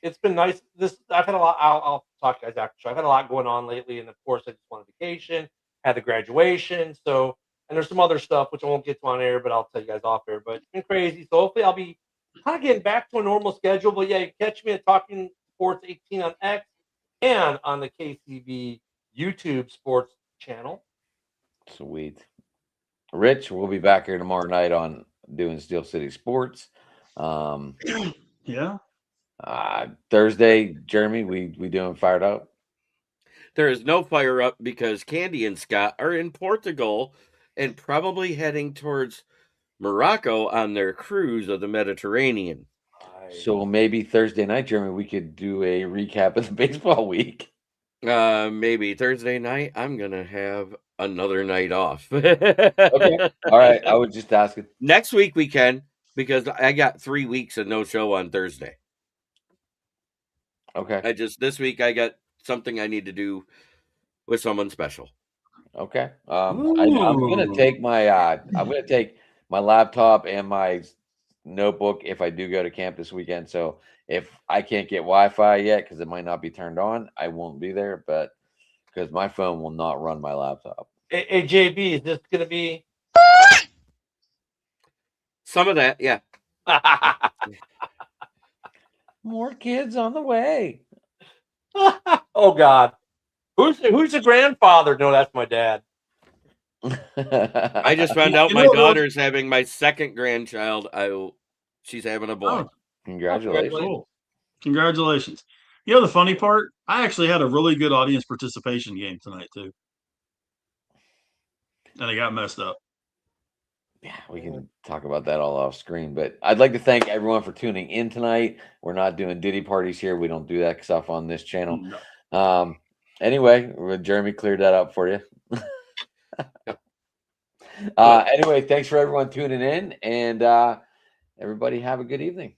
It's been nice. I've had a lot. I'll talk to you guys after show. I've had a lot going on lately, and of course, I just went on vacation, had the graduation, and there's some other stuff which I won't get to on air, but I'll tell you guys off air. But it's been crazy. So hopefully I'll be kind of getting back to a normal schedule. But yeah, you can catch me at Talking Sports 18 on X and on the KCB YouTube Sports channel. Sweet. Rich, we'll be back here tomorrow night on doing Steel City Sports. Yeah. Thursday, Jeremy, we doing Fired Up? There is no Fire Up because Candy and Scott are in Portugal and probably heading towards Morocco on their cruise of the Mediterranean. So maybe Thursday night, Jeremy, we could do a recap of the baseball week. Maybe Thursday night. I'm gonna have another night off. Okay. All right. I was just asking. Next week we can because I got 3 weeks of no show on Thursday. Okay. This week I got something I need to do with someone special. Okay. I'm gonna take my laptop and my notebook if I do go to camp this weekend. So if I can't get Wi-Fi yet because it might not be turned on, I won't be there. But because my phone will not run my laptop. Hey, JB, is this gonna be some of that? Yeah. More kids on the way. Oh God, who's the grandfather? No, that's my dad. I just found out my daughter's having my second grandchild. She's having a boy. Oh, congratulations! Cool. Congratulations! You know the funny part? I actually had a really good audience participation game tonight too, and it got messed up. Yeah, we can talk about that all off screen. But I'd like to thank everyone for tuning in tonight. We're not doing Diddy parties here. We don't do that stuff on this channel. No. Anyway, Jeremy cleared that up for you. Anyway, thanks for everyone tuning in, and everybody have a good evening.